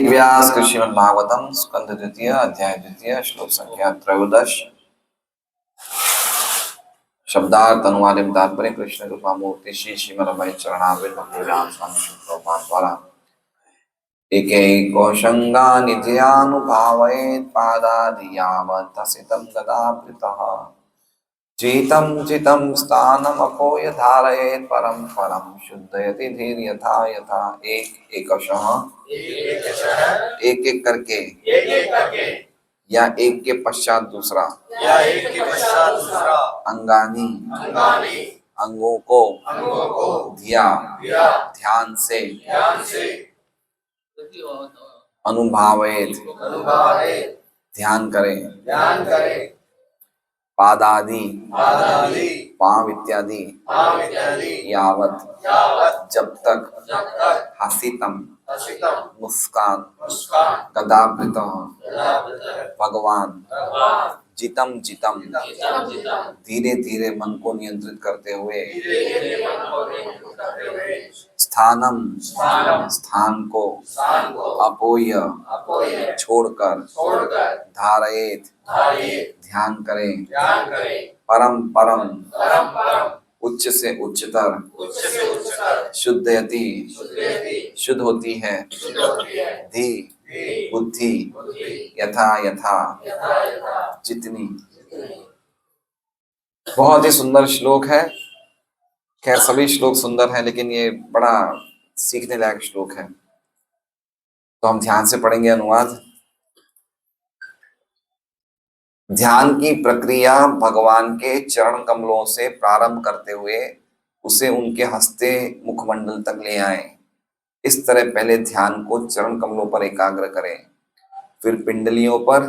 वेद व्यास के श्रीमद् भागवतम स्कंद द्वितीय अध्याय द्वितीय श्लोक संख्या 13। शब्दार्थ अनुवाद तात्पर्य कृष्ण रूपामूर्ति श्री श्रीमद चरणार्विंद भक्तिवेदांत स्वामी श्री प्रभुपाद द्वारा एकैकोशंगा नित्यानुभावयेत् पादादियावन्तसितं गदावृतः चितं चितं स्थानमपोय धारयेत् परं परं शुद्धयति धीर यथा यथा एकशः एक एक करके या एक के पश्चात दूसरा अंगानी अंगों को ध्यान से अनुभावेत ध्यान करें पादादि पांव इत्यादि यावत जब तक हसितम मुस्कान गदावृत भगवान जितम जितम धीरे धीरे मन को नियंत्रित करते हुए स्थानम स्थान को अपोय छोड़कर धारयेत ध्यान करें परम परम उच्च से उच्चतर शुद्धयति शुद्ध होती है धी बुद्धि यथा यथा जितनी। बहुत ही सुंदर श्लोक है। खैर सभी श्लोक सुंदर हैं, लेकिन ये बड़ा सीखने लायक श्लोक है, तो हम ध्यान से पढ़ेंगे अनुवाद। ध्यान की प्रक्रिया भगवान के चरण कमलों से प्रारंभ करते हुए उसे उनके हंसते मुखमंडल तक ले आए। इस तरह पहले ध्यान को चरण कमलों पर एकाग्र करें, फिर पिंडलियों पर,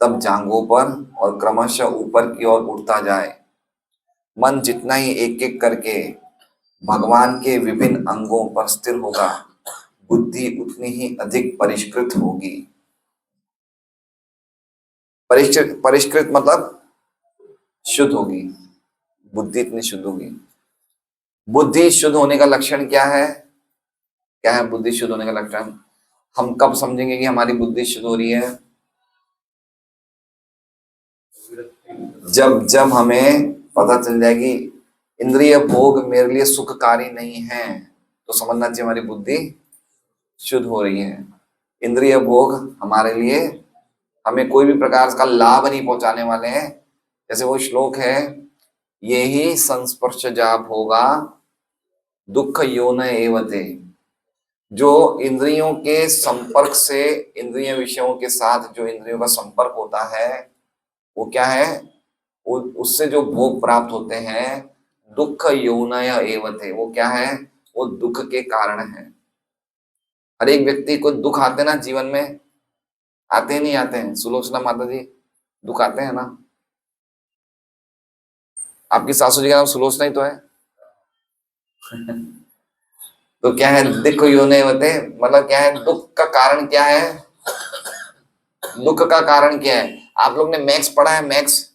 तब जांघों पर और क्रमशः ऊपर की ओर उठता जाए। मन जितना ही एक एक करके भगवान के विभिन्न अंगों पर स्थिर होगा, बुद्धि उतनी ही अधिक परिष्कृत होगी। परिष्कृत मतलब शुद्ध होगी, बुद्धि इतनी शुद्ध होगी। बुद्धि शुद्ध होने का लक्षण क्या है? क्या है बुद्धि शुद्ध होने का लक्षण? हम कब समझेंगे कि हमारी बुद्धि शुद्ध हो रही है? जब जब हमें पता चल जाएगी इंद्रिय भोग मेरे लिए सुखकारी नहीं है, तो समझना चाहिए हमारी बुद्धि शुद्ध हो रही है। इंद्रिय भोग हमारे लिए हमें कोई भी प्रकार का लाभ नहीं पहुंचाने वाले हैं। जैसे वो श्लोक है, ये ही संस्पर्श जाप होगा दुख योन एवते। जो इंद्रियों के संपर्क से, इंद्रिय विषयों के साथ जो इंद्रियों का संपर्क होता है, वो क्या है? उससे जो भोग प्राप्त होते हैं, दुख योनय एवते, वो क्या है? वो दुख के कारण है। हर एक व्यक्ति को दुख आते ना जीवन में, आते नहीं आते हैं? सुलोचना माता जी, दुख आते हैं ना? आपकी सासू जी का नाम सुलोचना ही तो है। तो क्या है दुख योने होते? मतलब क्या है? दुख का कारण क्या है? दुख का कारण क्या है? आप लोग ने मैथ्स पढ़ा है, मैथ्स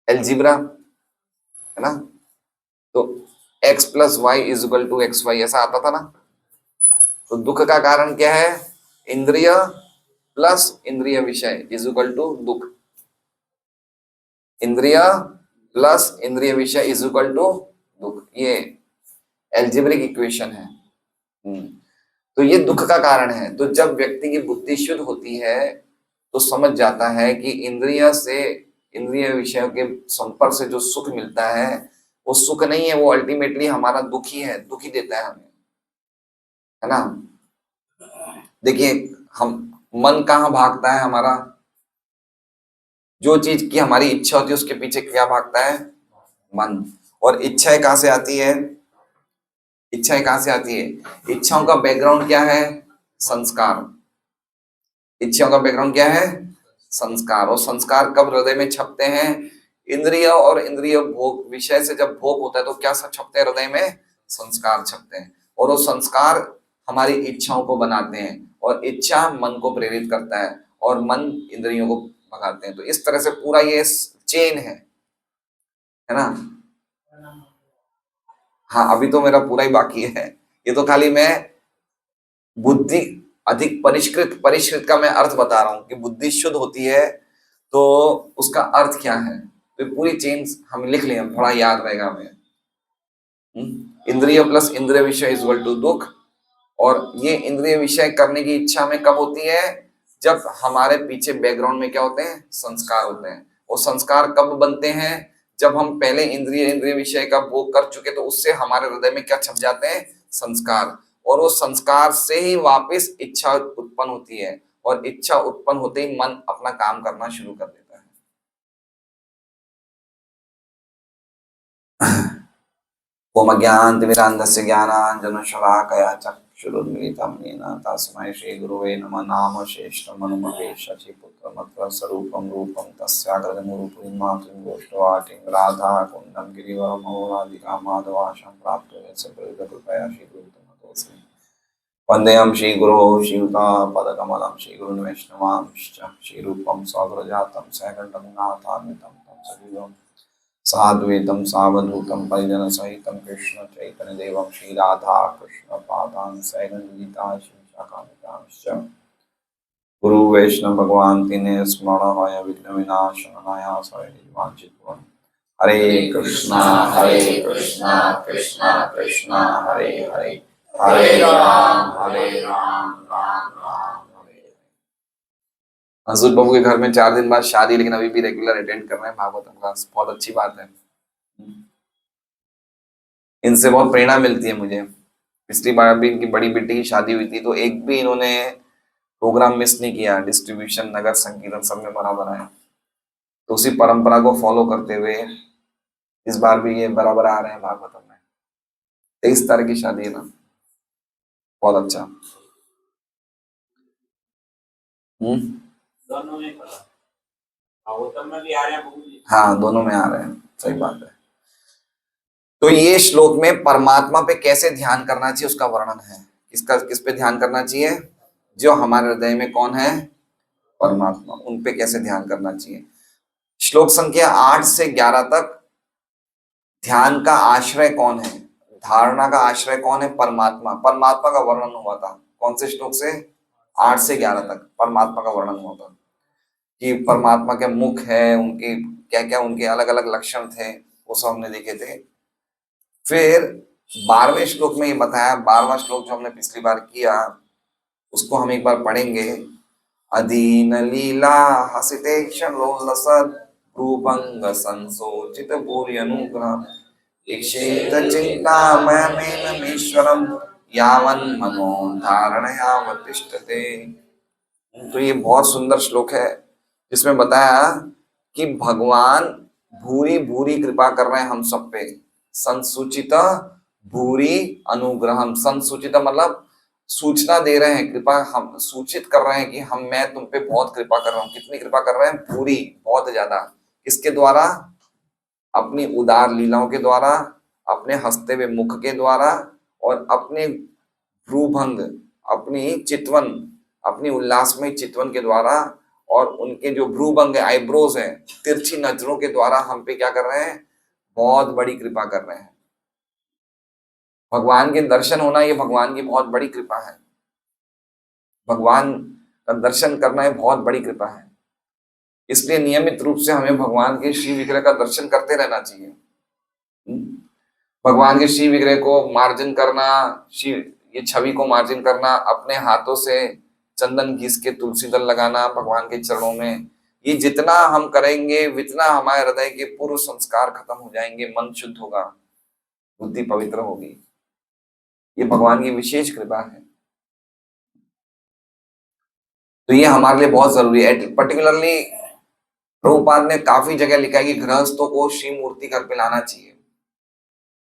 एल्जीब्रा, है ना? तो x plus y is equal to x y, ऐसा आता था ना? तो दुख का कारण क्या है? इंद्रिय प्लस इंद्रिय विषय इज इक्वल टू दुख। इंद्रिय प्लस इंद्रिय विषय इज इक्वल टू दुख, ये एल्जेब्रिक इक्वेशन है। तो ये दुख का कारण है। तो जब व्यक्ति की बुद्धि शुद्ध होती है तो समझ जाता है कि इंद्रिय से, इंद्रिय विषयों के संपर्क से जो सुख मिलता है वो सुख नहीं है, वो अल्टीमेटली हमारा दुख ही है, दुख ही देता है हमें, है ना? देखिए, हम मन कहाँ भागता है हमारा? जो चीज की हमारी इच्छा होती है उसके पीछे क्या भागता है? मन। और इच्छाएं कहाँ से आती है? इच्छाएं कहाँ से आती है? इच्छाओं का बैकग्राउंड क्या है? संस्कार। इच्छाओं का बैकग्राउंड क्या है? संस्कार। और संस्कार कब हृदय में छपते हैं? इंद्रिय और इंद्रिय भोग विषय से जब भोग होता है तो क्या छपते हैं हृदय में? संस्कार छपते हैं। और वो संस्कार हमारी इच्छाओं को बनाते हैं, और इच्छा मन को प्रेरित करता है, और मन इंद्रियों को भगाते हैं। तो इस तरह से पूरा ये चेन है ना? हाँ, अभी तो मेरा पूरा ही बाकी है। ये तो खाली मैं बुद्धि अधिक परिष्कृत, परिष्कृत का मैं अर्थ बता रहा हूं कि बुद्धि शुद्ध होती है तो उसका अर्थ क्या है, तो पूरी चेन हम लिख लें, थोड़ा याद रहेगा हमें। इंद्रिय प्लस इंद्रिय विषय इज इक्वल टू दुख, और ये इंद्रिय विषय करने की इच्छा में कब होती है, जब हमारे पीछे बैकग्राउंड में क्या होते हैं, संस्कार होते हैं। और संस्कार कब बनते हैं, जब हम पहले इंद्रिय विषय का भोग कर चुके, तो उससे हमारे हृदय में क्या छप जाते हैं, संस्कार, और वो संस्कार से ही वापस इच्छा उत्पन्न होती है, और इच्छा उत्पन्न होते ही मन अपना काम करना शुरू कर देता है। ओमज्ञानतिमिरान्धस्य ज्ञानाञ्जनशलाकया चक्षुरुन्मीलितं येन तस्मै श्रीगुरवे नमः। नाम श्रेष्ठमनुमते शचीपुत्रमत्र स्वरूपं रूपं तस्याग्रजमुरुपुरीं मातुं गोष्ठवाटिं राधाकुण्डं गिरिवरमहोराधिकां माधवाशं प्राप्तो यस्य कृपया श्रीगुरुतमतोऽस्मि। वन्देऽहं श्रीगुरोः श्रीयुतापदकमलं श्रीगुरुन् वैष्णवांश्च श्रीरूपं स्वगुरुजातं सहगणं नाथान्वितं तं सजीवम् साद्वैतं सावधूतं परिजन सहितं कृष्ण चैतन्य देवं श्री राधा कृष्ण पादान् सैगं गीता शिक्षाकामिकांश्च गुरु वैष्णव भगवान तिने स्मरणमय विघ्न विनाशनाय सर्ववांछितम्। हरे कृष्णा कृष्णा कृष्णा हरे हरे, हरे राम राम राम हरे। हजूर बाबू के घर में 4 दिन बाद शादी, लेकिन अभी भी रेगुलर अटेंड कर रहे हैं भागवतम क्लास, बहुत अच्छी बात है। इनसे बहुत प्रेरणा मिलती है मुझे। पिछली बार भी इनकी बड़ी बेटी की शादी हुई थी, तो एक भी इन्होंने प्रोग्राम मिस नहीं किया, डिस्ट्रीब्यूशन, नगर संकीर्तन सब में बराबर आए। तो उसी परंपरा को फॉलो करते हुए इस बार भी ये बराबर आ रहे हैं भागवतम में। 23 तारीख की शादी है ना, बहुत अच्छा। दोनों में भागवतम में भी आ रहे हैं, हाँ दोनों में आ रहे हैं, सही बात है। तो ये श्लोक में परमात्मा पे कैसे ध्यान करना चाहिए उसका वर्णन है। किस पे ध्यान करना चाहिए, जो हमारे हृदय में कौन है, परमात्मा, उन पे कैसे ध्यान करना चाहिए। श्लोक संख्या 8 से 11 तक ध्यान का आश्रय कौन है, धारणा का आश्रय कौन है, परमात्मा। परमात्मा का वर्णन हुआ था कौन से श्लोक से, 8 से 11 तक परमात्मा का वर्णन हुआ था कि परमात्मा के मुख है, उनके क्या क्या उनके अलग अलग लक्षण थे, वो सब हमने देखे थे। फिर 12वें श्लोक में ये बताया, 12वां श्लोक जो हमने पिछली बार किया उसको हम एक बार पढ़ेंगे। अधीन लीला हसिते क्षणोल्लसत् रूपंग संसोचित भूरि अनुग्रह इक्षेत चिंतामयमेनमीश्वरं यावन् मनो धारणयावतिष्ठते। तो ये बहुत सुंदर श्लोक है जिसमें बताया कि भगवान भूरी भूरी कृपा कर रहे हैं हम सब पे। संसूचित भूरी अनुग्रहम, संसूचित मतलब सूचना दे रहे हैं, कृपा हम सूचित कर रहे हैं कि मैं तुम पे बहुत कृपा कर रहा हूँ। कितनी कृपा कर रहे हैं, पूरी, बहुत ज्यादा। किसके द्वारा, अपनी उदार लीलाओं के द्वारा, अपने हंसते हुए मुख के द्वारा, और अपने भ्रूभंग, अपनी चितवन, अपनी उल्लासमय चितवन के द्वारा, और उनके जो भ्रूभंग आईब्रोज हैं, तिरछी नजरों के द्वारा हम पे क्या कर रहे हैं, बहुत बड़ी कृपा कर रहे हैं। भगवान के दर्शन होना ये भगवान की बहुत बड़ी कृपा है। भगवान का दर्शन करना ये बहुत बड़ी कृपा है। इसलिए नियमित रूप से हमें भगवान के श्री विग्रह का दर्शन करते रहना चाहिए। भगवान के श्री विग्रह को मार्जन करना, ये छवि को मार्जन करना, अपने हाथों से चंदन घिस के तुलसी दल लगाना भगवान के चरणों में, ये जितना हम करेंगे उतना हमारे हृदय के पूर्व संस्कार खत्म हो जाएंगे, मन शुद्ध होगा, बुद्धि पवित्र होगी। ये भगवान की विशेष कृपा है। तो ये हमारे लिए बहुत जरूरी है। पर्टिकुलरली प्रभुपाद ने काफी जगह लिखा है कि गृहस्थों को श्री मूर्ति घर पे लाना चाहिए।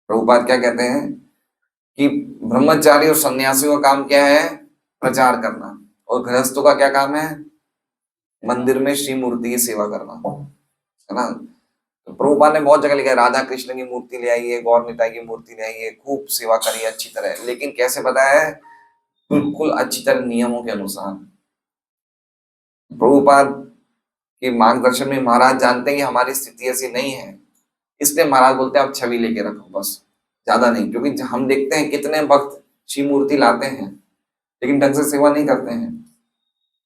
प्रभुपाद क्या कहते हैं कि ब्रह्मचारी और सन्यासियों का काम क्या है, प्रचार करना, और गृहस्थों का क्या काम है, मंदिर में श्री मूर्ति की सेवा करना, है ना। तो प्रभुपाद ने बहुत जगह लिखा है, राधा कृष्ण की मूर्ति ले आइए, गौर निताई की मूर्ति ले आइए, खूब सेवा करिए अच्छी तरह, लेकिन कैसे बताया है, बिल्कुल अच्छी तरह नियमों के अनुसार। प्रभुपाद के मार्गदर्शन में महाराज जानते हैं कि हमारी स्थिति ऐसी नहीं है, इसलिए महाराज बोलते हैं आप छवि लेके रखो बस, ज्यादा नहीं। क्योंकि हम देखते हैं कितने भक्त श्री मूर्ति लाते हैं, लेकिन ढंग से सेवा नहीं करते हैं,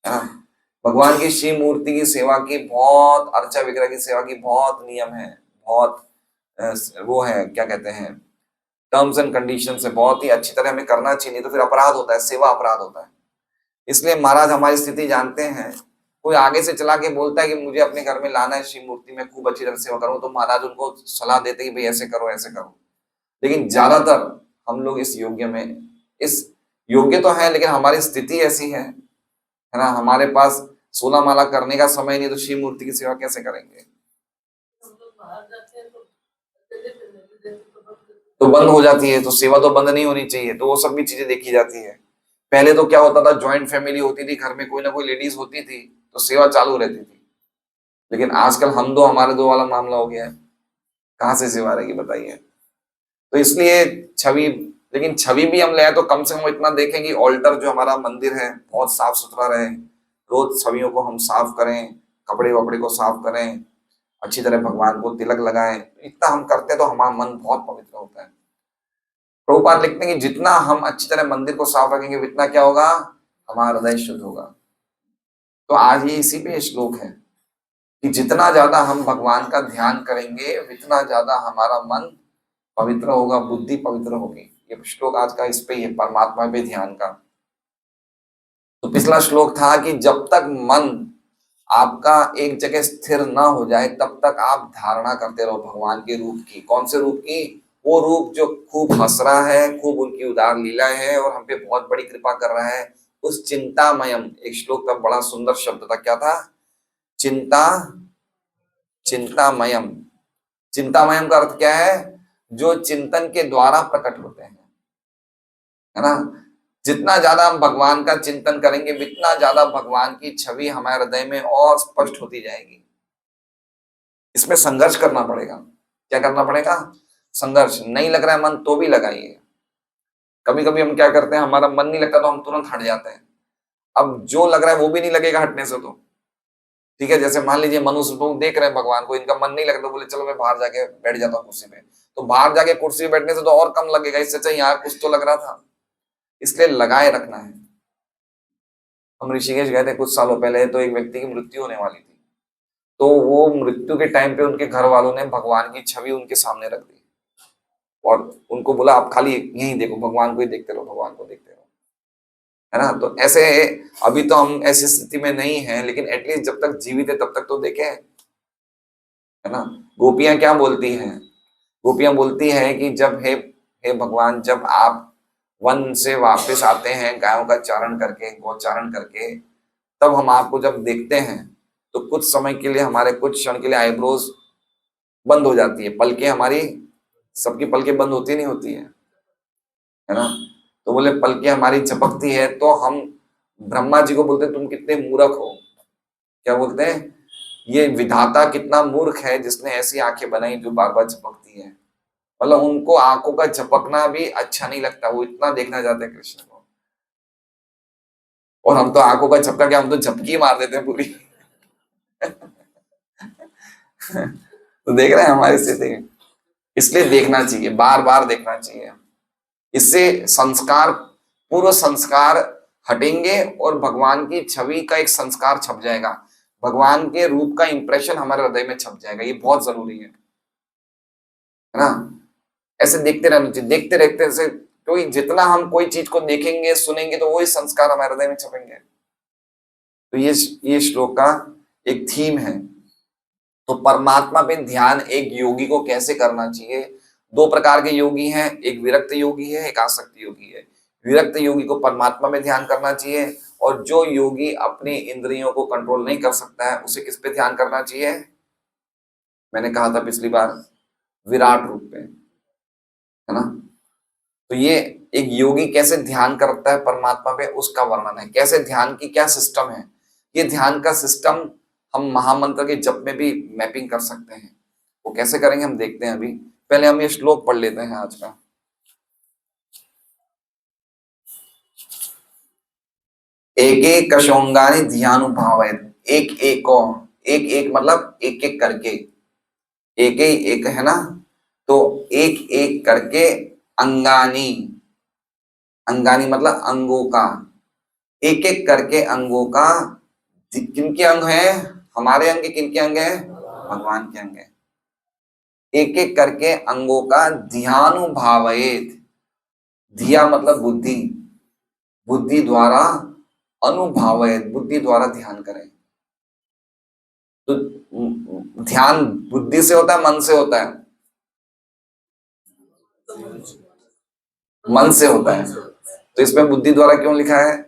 है ना। भगवान की शिव मूर्ति की सेवा की बहुत, अर्चा विग्रह की सेवा की बहुत नियम है, बहुत वो है, क्या कहते हैं, टर्म्स एंड कंडीशन है, बहुत ही अच्छी तरह हमें करना चाहिए, नहीं तो फिर अपराध होता है, सेवा अपराध होता है। इसलिए महाराज हमारी स्थिति जानते हैं। कोई आगे से चला के बोलता है कि मुझे अपने घर में लाना है शिव मूर्ति में, खूब अच्छी तरह सेवा करूं, तो महाराज उनको सलाह देते हैं कि भाई ऐसे करो ऐसे करो। लेकिन ज्यादातर हम लोग इस योग्य तो है, लेकिन हमारी स्थिति ऐसी है ना, हमारे पास 16 माला करने का समय नहीं, तो शिव मूर्ति की सेवा कैसे करेंगे। तो बंद हो जाती है, तो सेवा तो बंद नहीं होनी चाहिए, तो वो सब भी चीजें देखी जाती है। पहले तो क्या होता था, ज्वाइंट फैमिली होती थी, घर में कोई ना कोई लेडीज होती थी, तो सेवा चालू रहती थी। लेकिन आजकल हम दो हमारे दो वाला मामला हो गया है, कहाँ से सेवा रहेगी बताइए। तो इसलिए छवि, लेकिन छवि भी हम ले आए तो कम से कम इतना देखें कि ऑल्टर जो हमारा मंदिर है बहुत साफ सुथरा रहे, रोज छवियों को हम साफ करें, कपड़े वपड़े को साफ करें, अच्छी तरह भगवान को तिलक लगाएं। इतना हम करते हैं तो हमारा मन बहुत पवित्र होता है। प्रभुपाद लिखते हैं कि जितना हम अच्छी तरह मंदिर को साफ रखेंगे उतना क्या होगा, हमारा हृदय शुद्ध होगा। तो आज ये इसी पे श्लोक है कि जितना ज्यादा हम भगवान का ध्यान करेंगे उतना ज्यादा हमारा मन पवित्र होगा, बुद्धि पवित्र होगी। ये श्लोक आज का इस पे ही है, परमात्मा पे ध्यान का। तो पिछला श्लोक था कि जब तक मन आपका एक जगह स्थिर ना हो जाए तब तक आप धारणा करते रहो भगवान के रूप की। कौन से रूप की? वो रूप जो खूब हंस रहा है, खूब उनकी उदार लीला है और हम पे बहुत बड़ी कृपा कर रहा है। उस चिंतामयम, एक श्लोक का बड़ा सुंदर शब्द था, क्या था? चिंता, चिंतामयम। चिंतामयम का अर्थ क्या है? जो चिंतन के द्वारा प्रकट होते हैं, है ना। जितना ज्यादा हम भगवान का चिंतन करेंगे उतना ज्यादा भगवान की छवि हमारे हृदय में और स्पष्ट होती जाएगी। इसमें संघर्ष करना पड़ेगा। क्या करना पड़ेगा? संघर्ष। नहीं लग रहा है मन तो भी लगाइए। कभी कभी हम क्या करते हैं, हमारा मन नहीं लगता तो हम तुरंत हट जाते हैं। अब जो लग रहा है वो भी नहीं लगेगा हटने से, तो ठीक है। जैसे मान लीजिए मनुष्य लोग देख रहे हैं भगवान को, इनका मन नहीं लगता, तो बोले चलो मैं बाहर जाके बैठ जाता हूँ कुर्सी पे। तो बाहर जाके कुर्सी पे बैठने से तो और कम लगेगा, इससे चाहिए यहाँ कुछ तो लग रहा था। इसलिए लगाए रखना है। हम ऋषिकेश गए थे कुछ सालों पहले, तो एक व्यक्ति की मृत्यु होने वाली थी। तो वो मृत्यु के टाइम पे उनके घर वालों ने भगवान की छवि उनके सामने रख दी और उनको बोला आप खाली यहीं देखो, भगवान को ही देखते रहो, भगवान को देखते रहो, है ना। तो ऐसे, अभी तो हम ऐसी स्थिति में नहीं है, लेकिन एटलीस्ट जब तक जीवित है तब तक तो देखें, है ना। गोपियां क्या बोलती हैं? गोपियां बोलती हैं कि जब हे भगवान, जब आप वन से वापस आते हैं गायों का चारण करके, गोचारण करके, तब हम आपको जब देखते हैं तो कुछ समय के लिए, हमारे कुछ क्षण के लिए आईब्रोज बंद हो जाती है, पलकें हमारी, सबकी पलकें बंद होती नहीं होती है ना। तो बोले पलकें हमारी झपकती है, तो हम ब्रह्मा जी को बोलते हैं तुम कितने मूर्ख हो। क्या बोलते हैं? ये विधाता कितना मूर्ख है जिसने ऐसी आंखें बनाई जो बार बार झपकती है। मतलब उनको आंखों का झपकना भी अच्छा नहीं लगता, वो इतना देखना चाहते हैं कृष्ण को। और हम तो आंखों का झपका क्या, हम तो झपकी मार देते हैं पूरी। तो देख रहे हैं हमारी स्थिति। इसलिए देखना चाहिए, बार बार देखना चाहिए। इससे संस्कार, पूर्व संस्कार हटेंगे और भगवान की छवि का एक संस्कार छप जाएगा, भगवान के रूप का इंप्रेशन हमारे हृदय में छप जाएगा। ये बहुत जरूरी है ना। ऐसे देखते रहना चाहिए, देखते रहते ऐसे, क्योंकि जितना हम कोई चीज को देखेंगे सुनेंगे तो वही संस्कार हमारे हृदय में छपेंगे। तो ये श्लोक का एक थीम है। तो परमात्मा पे ध्यान एक योगी को कैसे करना चाहिए? दो प्रकार के योगी हैं, एक विरक्त योगी है, एक आसक्त योगी है। विरक्त योगी को परमात्मा में ध्यान करना चाहिए, और जो योगी अपनी इंद्रियों को कंट्रोल नहीं कर सकता है उसे किस पे ध्यान करना चाहिए? मैंने कहा था पिछली बार, विराट रूप पे, है ना। तो ये एक योगी कैसे ध्यान करता है परमात्मा पे, उसका वर्णन है। कैसे ध्यान की क्या सिस्टम है, ये ध्यान का सिस्टम हम महामंत्र के जप में भी मैपिंग कर सकते हैं। वो कैसे करेंगे हम देखते हैं। अभी पहले हम ये श्लोक पढ़ लेते हैं आज का। एक एक कशोंगानी ध्यानुभावेत, एक एक को, एक एक मतलब एक एक करके, एक एक है ना। तो एक एक करके अंगानी, अंगानी मतलब अंगों का, एक एक करके अंगों का, किनके अंग हैं? हमारे अंग, किनके अंग हैं? भगवान के अंग हैं। एक एक करके अंगों का ध्यानुभावेत, धिया मतलब बुद्धि, बुद्धि द्वारा, अनुभावेत बुद्धि द्वारा ध्यान करें। तो ध्यान बुद्धि से होता है, मन से होता है? मन से होता है। तो इसमें बुद्धि द्वारा क्यों लिखा है?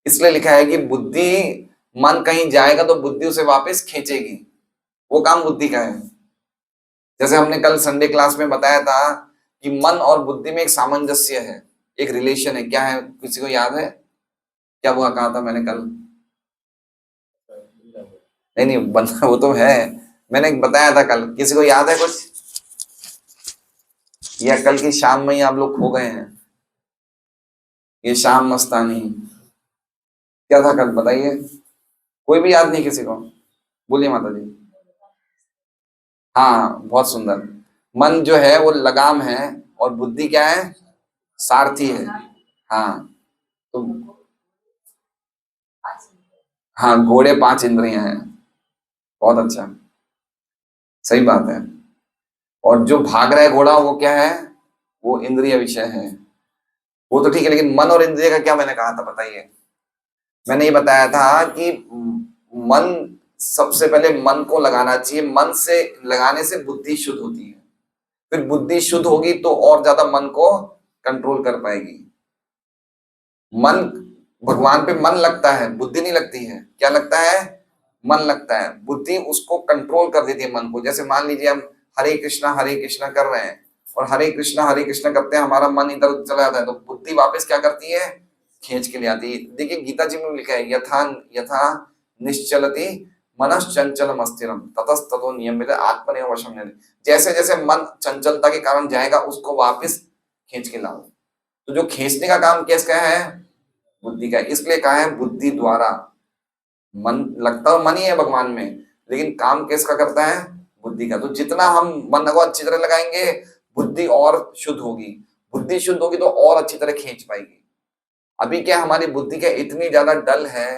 इसलिए लिखा है कि बुद्धि, मन कहीं जाएगा तो बुद्धि उसे वापस खींचेगी, वो काम बुद्धि का है। जैसे हमने कल संडे क्लास में बताया था कि मन और बुद्धि में एक सामंजस्य है, एक रिलेशन है। क्या है, किसी को याद है? क्या हुआ, कहा था मैंने कल? नहीं नहीं, बंदा वो तो है, मैंने बताया था कल, किसी को याद है कुछ? या कल की शाम में ही आप लोग खो गए हैं? ये शाम मस्तानी, क्या था कल, बताइए। कोई भी याद नहीं किसी को? बोलिए माता जी। हाँ, बहुत सुंदर। मन जो है वो लगाम है, और बुद्धि क्या है? सारथी है। हाँ, तो हाँ, घोड़े 5 इंद्रियां हैं। बहुत अच्छा, सही बात है। और जो भाग रहा है घोड़ा, वो क्या है? वो इंद्रिय विषय है। वो तो ठीक है, लेकिन मन और इंद्रिय का क्या मैंने कहा था, बताइए। मैंने ये बताया था कि मन, सबसे पहले मन को लगाना चाहिए, मन से लगाने से बुद्धि शुद्ध होती है, फिर बुद्धि शुद्ध होगी तो और ज्यादा मन को कंट्रोल कर पाएगी। मन, भगवान पे मन लगता है, बुद्धि नहीं लगती है। क्या लगता है? मन लगता है। बुद्धि उसको कंट्रोल कर देती है मन को। जैसे मान लीजिए हम हरे कृष्णा कर रहे हैं, और हरे कृष्णा करते हैं, हमारा मन इधर उधर चला जाता है, तो बुद्धि वापस क्या करती है? खींच के ले आती है। देखिए गीता जी में लिखा है, यथा यथा निश्चलति मनश्चंचलम अस्थिरम ततस्ततो नियमित आत्मनेव वशम निधि। जैसे जैसे मन चंचलता के कारण जाएगा, उसको वापस खींच के लाओ। तो जो खींचने का काम किसका है? बुद्धि का है। इसलिए कहा है बुद्धि द्वारा। मन लगता तो मन ही है भगवान में, लेकिन काम किसका करता है? बुद्धि का। तो जितना हम मन को अच्छी तरह लगाएंगे, बुद्धि और शुद्ध होगी। बुद्धि शुद्ध होगी तो और अच्छी तरह खींच पाएगी। अभी क्या, हमारी बुद्धि क्या इतनी ज्यादा डल है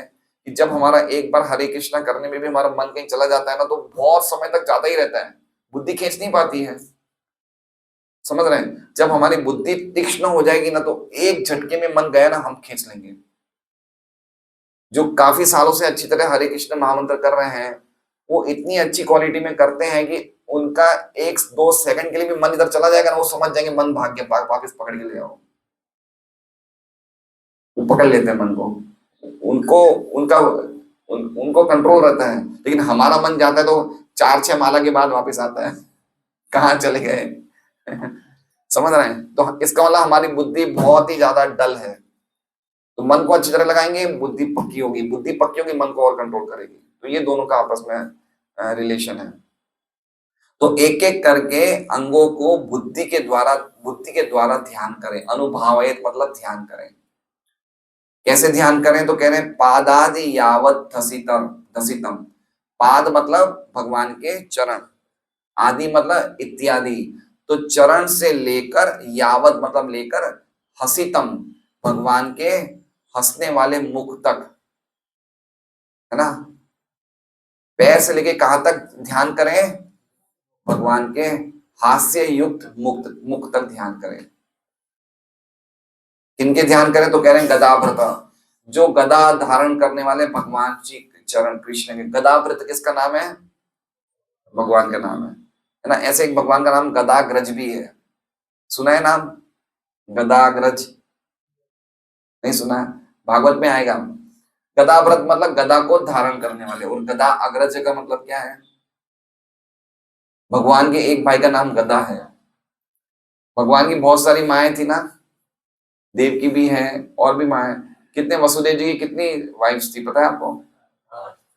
कि जब हमारा एक बार हरे कृष्णा करने में भी हमारा मन कहीं चला जाता है ना, तो बहुत समय तक जाता ही रहता है, बुद्धि खींच नहीं पाती है। समझ रहे हैं? जब हमारी बुद्धि तीक्ष्ण हो जाएगी ना, तो एक झटके में मन गया ना, हम खींच लेंगे। जो काफी सालों से अच्छी तरह हरे कृष्ण महामंत्र कर रहे हैं, वो इतनी अच्छी क्वालिटी में करते हैं कि उनका 1-2 सेकंड के लिए भी मन इधर चला जाएगा ना, वो समझ जाएंगे मन भाग गया, वापिस पकड़ के ले आओ। वो पकड़ लेते हैं मन को। उनको उनका उनको कंट्रोल रहता है। लेकिन हमारा मन जाता है तो 4-6 माला के बाद वापस आता है, कहाँ चले गए? समझ रहे हैं? तो इसका मतलब हमारी बुद्धि बहुत ही ज्यादा डल है। तो मन को अच्छी तरह लगाएंगे, बुद्धि पक्की होगी, बुद्धि पक्की होगी, मन को और कंट्रोल करेगी। तो ये दोनों का आपस में रिलेशन है। तो एक एक करके अंगों को बुद्धि के द्वारा ध्यान करें। अनुभावित मतलब ध्यान करें। कैसे ध्यान करें? तो कह रहे हैं पादादि यावत धसितम धसितम। पाद मतलब भगवान के चरण, आदि मतलब इत्यादि। तो चरण से लेकर, यावत मतलब लेकर, हसितम भगवान के हंसने वाले मुख तक, है ना। पैर से लेके कहां तक ध्यान करें? भगवान के हास्य युक्त मुख तक ध्यान करें। किनके ध्यान करें? तो कह रहे हैं गदाभृता, जो गदा धारण करने वाले भगवान जी चरण कृष्ण के। गदाभृत किसका नाम है? भगवान का नाम है ना। ऐसे एक भगवान का नाम गदाग्रज भी है, सुना है नाम? गदाग्रज नहीं सुना है? भागवत में आएगा। गदाव्रत मतलब गदा को धारण करने वाले, और गदा अग्रज का मतलब क्या है? भगवान के एक भाई का नाम गदा है। भगवान की बहुत सारी माएँ थी ना, देव की भी है और भी माएँ। कितने, वसुदेव जी की कितनी वाइफ्स थी पता है आपको?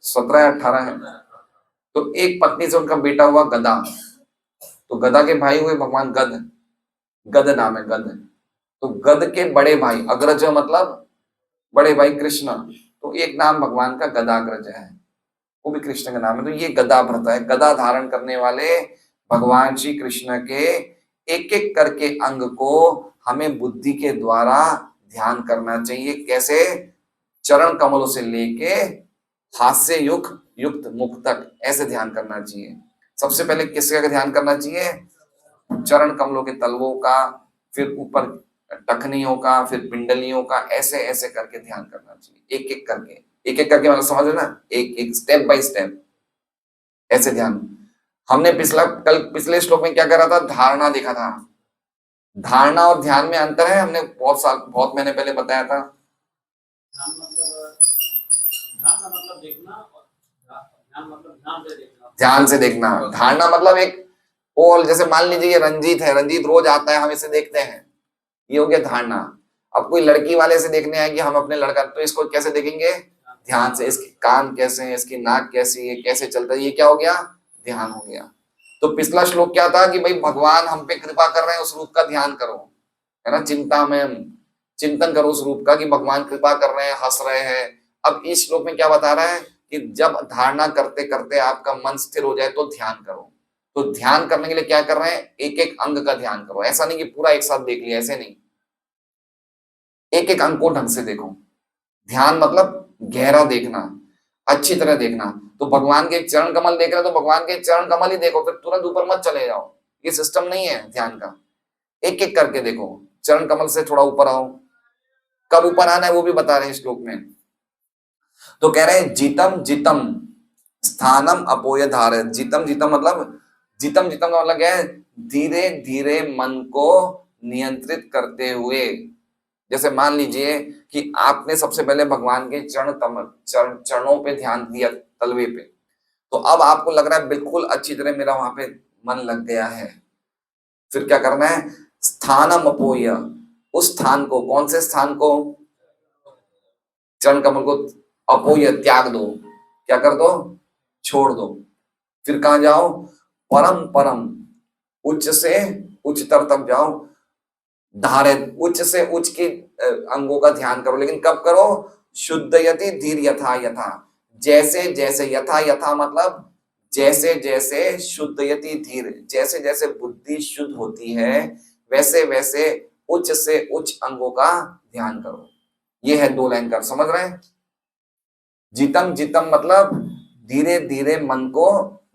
17 या 18 है। तो एक पत्नी से उनका बेटा हुआ गदा। तो गदा के भाई हुए भगवान गद, गद नाम है गद। तो गद के बड़े भाई अग्रज मतलब बड़े भाई कृष्ण, तो एक नाम भगवान का गदाग्रज है, वो भी कृष्ण का नाम है। तो ये गदा भरता है, गदा धारण करने वाले भगवान श्री कृष्ण के एक एक करके अंग को हमें बुद्धि के द्वारा ध्यान करना चाहिए। कैसे? चरण कमलों से लेके हास्य युक्त मुख तक ऐसे ध्यान करना चाहिए। सबसे पहले किसका ध्यान करना चाहिए? चरण कमलों के तलवों का, फिर ऊपर टखनियों का, फिर पिंडलियों का, ऐसे ऐसे करके ध्यान करना चाहिए, एक एक करके मतलब समझ रहे ना, एक एक स्टेप बाय स्टेप ऐसे ध्यान। हमने पिछले श्लोक में क्या करा था? धारणा देखा था। धारणा और ध्यान में अंतर है, हमने बहुत महीने पहले बताया था। ध्यान से देखना। धारणा मतलब एक पोल, जैसे मान लीजिए ये रंजीत है, रंजीत रोज आता है, हम इसे देखते हैं, ये हो गया धारणा। अब कोई लड़की वाले से देखने आए कि हम अपने लड़का, तो इसको कैसे देखेंगे? ध्यान से। इसके कान कैसे हैं, इसकी नाक कैसी है, कैसे चलता है, ये क्या हो गया? ध्यान हो गया। तो पिछला श्लोक क्या था कि भाई भगवान हम पे कृपा कर रहे हैं, उस रूप का ध्यान करो, है ना। चिंता में चिंतन करो उस रूप का कि भगवान कृपा कर रहे हैं, हंस रहे हैं। अब इस श्लोक में क्या बता रहा है कि जब धारणा करते करते आपका मन स्थिर हो जाए तो ध्यान करो। तो ध्यान करने के लिए क्या कर रहे हैं? एक एक अंग का ध्यान करो। ऐसा नहीं कि पूरा एक साथ देख लिया, ऐसे नहीं, एक एक अंग को ढंग से देखो। ध्यान मतलब गहरा देखना, अच्छी तरह देखना। तो भगवान के चरण कमल देख रहे हो तो भगवान के चरण कमल ही देखो, फिर तुरंत ऊपर मत चले जाओ। ये सिस्टम नहीं है ध्यान का। एक एक करके देखो, चरण कमल से थोड़ा ऊपर आओ। कब ऊपर आना है वो भी बता रहे हैं श्लोक में। तो कह रहे हैं जितम जितम स्थानम अपोय धारय। जितम जितम मतलब, जितम जितम का मतलब क्या है? धीरे धीरे मन को नियंत्रित करते हुए। जैसे मान लीजिए कि आपने सबसे पहले भगवान के चरणों पे ध्यान दिया, तलवे पे, तो अब आपको लग रहा है बिल्कुल अच्छी तरह मेरा वहां पे मन लग गया है। फिर क्या करना है? स्थानम अपोय, उस स्थान को, कौन से स्थान को? चरण कमल को अपोय, त्याग दो। क्या कर दो? छोड़ दो। फिर कहां जाओ? परम परम, उच्च से उच्चतर तक जाओ। धारित, उच्च से उच्च के अंगों का ध्यान करो, लेकिन कब करो? शुद्ध यति धीर यथा यथा। जैसे जैसे, यथा यथा मतलब जैसे जैसे, शुद्ध यति धीर, जैसे जैसे बुद्धि शुद्ध होती है वैसे वैसे उच्च से उच्च अंगों का ध्यान करो। ये है 2 लाइन का, समझ रहे हैं? जितम जितम मतलब धीरे धीरे मन को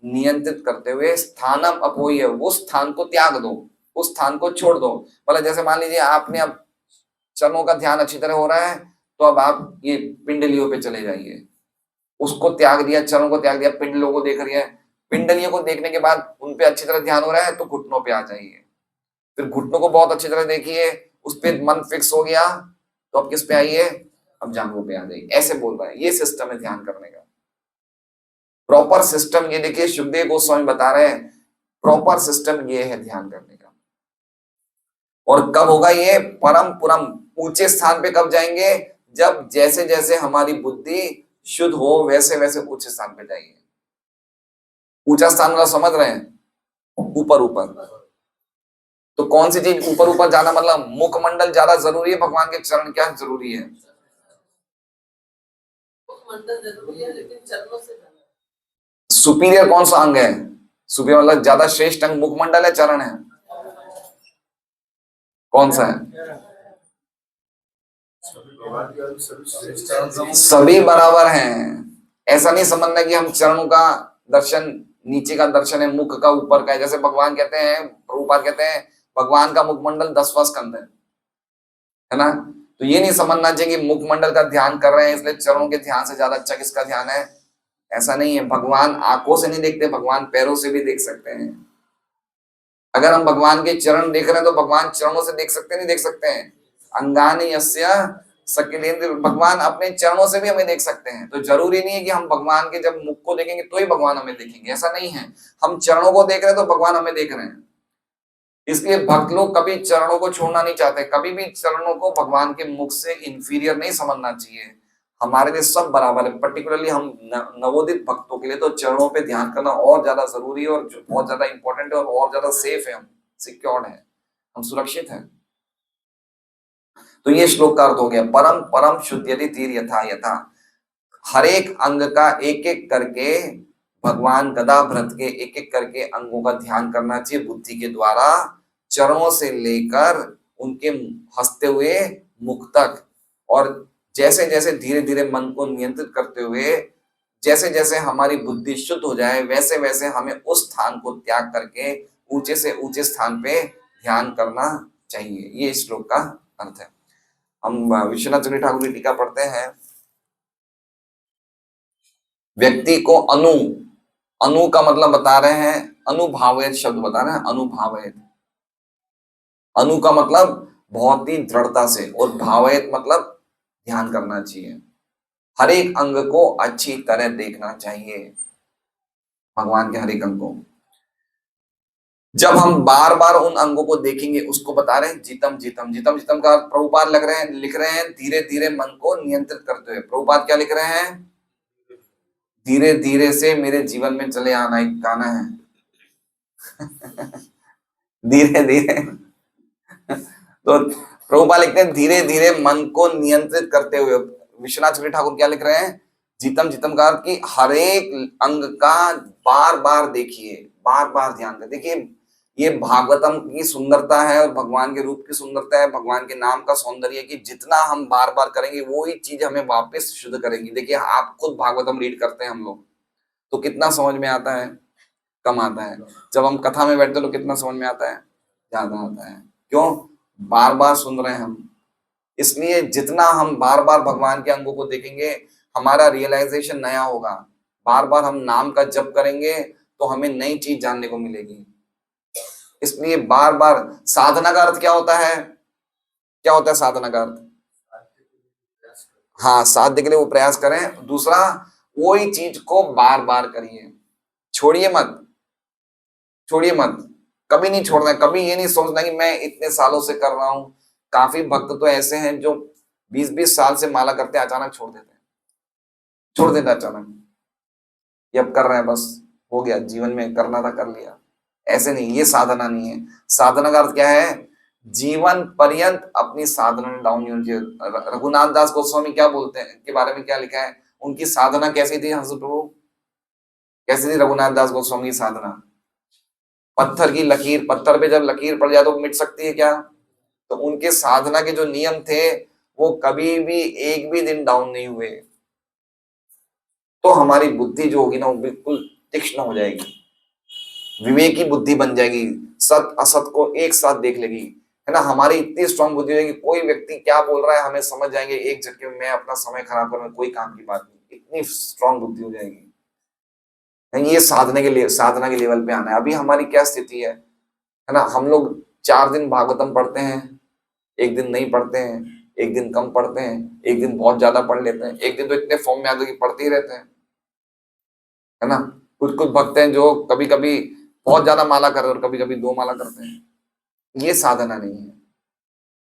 नियंत्रित करते हुए। स्थानम अपोय, उस स्थान को त्याग दो, उस स्थान को छोड़ दो। मतलब जैसे मान लीजिए आपने अब चरणों का ध्यान अच्छी तरह हो रहा है, तो अब आप ये पिंडलियों पे चले जाइए। उसको त्याग दिया, चरणों को त्याग दिया, पिंडलियों को देख रही है। पिंडलियों को देखने के बाद उन पे अच्छी तरह ध्यान हो रहा है तो घुटनों पे आ जाइए। फिर घुटनों को बहुत अच्छी तरह देखिए, उस पर मन फिक्स हो गया तो अब किस पे आइए? अब जांघों पे आ जाइए। ऐसे बोल रहा है, ये सिस्टम है ध्यान करने का। प्रॉपर सिस्टम ये देखिए, सुखदेव गोस्वामी बता रहे हैं, प्रॉपर सिस्टम ये है ध्यान करने का। और कब होगा ये? परम परम, ऊंचे स्थान पे कब जाएंगे? जब जैसे जैसे हमारी बुद्धि शुद्ध हो वैसे वैसे उच्च स्थान पे जाइए। ऊंचा स्थान वाला समझ रहे हैं? ऊपर ऊपर। तो कौन सी चीज ऊपर ऊपर जाना? मतलब मुखमंडल ज्यादा जरूरी है, भगवान के चरण क्या जरूरी है? मुखमंडल जरूरी है, लेकिन चरणों से सुपीरियर कौन सा अंग है? सुपीरियर मतलब ज्यादा श्रेष्ठ अंग मुखमंडल है, चरण है? कौन सा है? सभी बराबर हैं। ऐसा नहीं समझना कि हम चरणों का दर्शन, नीचे का दर्शन है, मुख का ऊपर का है। जैसे भगवान कहते हैं, प्रभुपाद कहते हैं भगवान का मुखमंडल 10वां स्कंद है ना। तो ये नहीं समझना चाहिए कि मुखमंडल का ध्यान कर रहे हैं इसलिए चरणों के ध्यान से ज्यादा अच्छा किसका ध्यान है। ऐसा नहीं है। भगवान आंखों से नहीं देखते, भगवान पैरों से भी देख सकते हैं। अगर हम भगवान के चरण देख रहे हैं तो भगवान चरणों से देख सकते नहीं देख सकते हैं? अंगानि यस्य सकलेन्द्र, भगवान अपने चरणों से भी हमें देख सकते हैं। तो जरूरी नहीं है कि हम भगवान के जब मुख को देखेंगे तो ही भगवान हमें देखेंगे, ऐसा नहीं है। हम चरणों को देख रहे हैं तो भगवान हमें देख रहे हैं। इसलिए भक्त लोग कभी चरणों को छोड़ना नहीं चाहते। कभी भी चरणों को भगवान के मुख से इंफीरियर नहीं समझना चाहिए। हमारे लिए सब बराबर है। पर्टिकुलरली हम नवोदित भक्तों के लिए तो चरणों पे ध्यान करना और ज्यादा जरूरी है, और जो बहुत ज्यादा इंपॉर्टेंट है, और ज्यादा सेफ है, हम सिक्योर्ड है, हम सुरक्षित हैं। तो ये श्लोक का अर्थ हो गया, परम परम शुद्ध यदि धीर यथा यथा। हर एक अंग का एक एक करके भगवान गदा भ्रत के एक एक करके अंगों का ध्यान करना चाहिए बुद्धि के द्वारा, चरणों से लेकर उनके हंसते हुए मुख तक। और जैसे जैसे धीरे धीरे मन को नियंत्रित करते हुए जैसे जैसे हमारी बुद्धि शुद्ध हो जाए, वैसे वैसे हमें उस स्थान को त्याग करके ऊंचे से ऊंचे स्थान पे ध्यान करना चाहिए। ये इस श्लोक का अर्थ है। हम विश्वनाथ चक्रवर्ती ठाकुर की टीका पढ़ते हैं। व्यक्ति को अनु का मतलब बता रहे हैं, अनुभावेत शब्द बता रहे हैं, अनुभावेत। अनु का मतलब बहुत ही दृढ़ता से, और भावेत मतलब ध्यान करना चाहिए। हर एक अंग को अच्छी तरह देखना चाहिए, भगवान के हर एक अंग को। जब हम बार बार उन अंगों को देखेंगे, उसको बता रहे हैं जीतम जीतम। जीतम जीतम का अर्थ प्रभुपाद लिख रहे हैं धीरे धीरे मन को नियंत्रित करते हुए। प्रभुपाद क्या लिख रहे हैं? धीरे धीरे से मेरे जीवन में चले आना, एक गाना है धीरे धीरे तो प्रभुपाद लिखते हैं धीरे धीरे मन को नियंत्रित करते हुए। विश्वनाथ चक्रवर्ती ठाकुर क्या लिख रहे हैं? जीतम जीतम का अर्थ कि हर एक अंग का बार बार देखिए, बार बार ध्यान कर देखिए। ये भागवतम की सुंदरता है और भगवान के रूप की सुंदरता है, भगवान के नाम का सौंदर्य है कि जितना हम बार बार करेंगे वो ही चीज हमें वापस शुद्ध करेगी। देखिए, आप खुद भागवतम रीड करते हैं हम लोग, तो कितना समझ में आता है? कम आता है। जब हम कथा में बैठते हैं तो कितना समझ में आता है? ज्यादा आता है। क्यों? बार बार सुन रहे हैं हम। इसलिए जितना हम बार बार भगवान के अंगों को देखेंगे, हमारा रियलाइजेशन नया होगा। बार बार हम नाम का जप करेंगे तो हमें नई चीज जानने को मिलेगी। इसलिए बार बार साधना का अर्थ क्या होता है? क्या होता है साधना का अर्थ? हाँ, साध्य के लिए वो प्रयास करें। दूसरा, वही चीज को बार बार करिए, छोड़िए मत, छोड़िए मत, कभी नहीं छोड़ना है। कभी ये नहीं सोचना कि मैं इतने सालों से कर रहा हूं। काफी भक्त तो ऐसे हैं जो 20-20 साल से माला करते हैं, अचानक छोड़ देते हैं, छोड़ देता अचानक। ये अब कर रहे हैं, बस हो गया, जीवन में करना था कर लिया। ऐसे नहीं, ये साधना नहीं है। साधना का अर्थ क्या है? जीवन पर्यंत अपनी साधना में डाउन नहीं होनी चाहिए। रघुनाथ दास गोस्वामी क्या बोलते हैं के बारे में, क्या लिखा है? उनकी साधना कैसी थी हजरत प्रभु? कैसी थी रघुनाथ दास गोस्वामी की साधना? पत्थर की लकीर, पत्थर पे जब लकीर पड़ जाए तो मिट सकती है क्या? तो उनके साधना के जो नियम थे वो कभी भी एक भी दिन डाउन नहीं हुए। तो हमारी बुद्धि जो होगी ना, वो बिल्कुल तीक्ष्ण हो जाएगी, विवेकी बुद्धि बन जाएगी, सत असत को एक साथ देख लेगी, है ना। हमारी इतनी स्ट्रांग बुद्धि हो जाएगी, कोई व्यक्ति क्या बोल रहा है हमें समझ जाएंगे एक झटके में। मैं अपना समय खराब करूंगा, कोई काम की बात नहीं, इतनी स्ट्रांग बुद्धि हो जाएगी। ये साधना के लेवल पे आना है। अभी हमारी क्या स्थिति है ना? हम लोग 4 दिन भागवतम पढ़ते हैं, एक दिन नहीं पढ़ते हैं, एक दिन कम पढ़ते हैं, एक दिन बहुत ज्यादा पढ़ लेते हैं, एक दिन तो इतने फॉर्म में आते कि पढ़ते ही रहते हैं, है ना। कुछ कुछ भक्त हैं जो कभी कभी बहुत ज्यादा माला कर रहे हैं और कभी कभी 2 माला करते हैं। ये साधना नहीं है।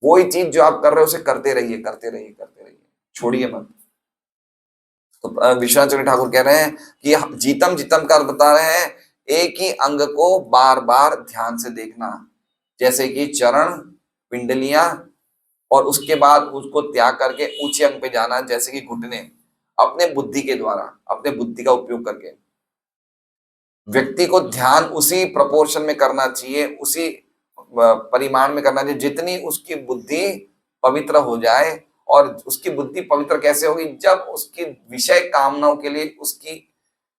वही चीज जो आप कर रहे हो उसे करते रहिए, करते रहिए, करते रहिए, छोड़िए मत। तो विश्वनाथ चक्रवर्ती ठाकुर कह रहे हैं कि जीतम जीतम का अर्थ बता रहे हैं एक ही अंग को बार बार ध्यान से देखना, जैसे कि चरण, पिंडलियां, और उसके बाद उसको त्याग करके ऊंचे अंग पे जाना, जैसे कि घुटने। अपने बुद्धि के द्वारा, अपने बुद्धि का उपयोग करके व्यक्ति को ध्यान उसी प्रपोर्शन में करना चाहिए, उसी परिमाण में करना चाहिए जितनी उसकी बुद्धि पवित्र हो जाए। और उसकी बुद्धि पवित्र कैसे होगी? जब उसकी विषय कामनाओं के लिए उसकी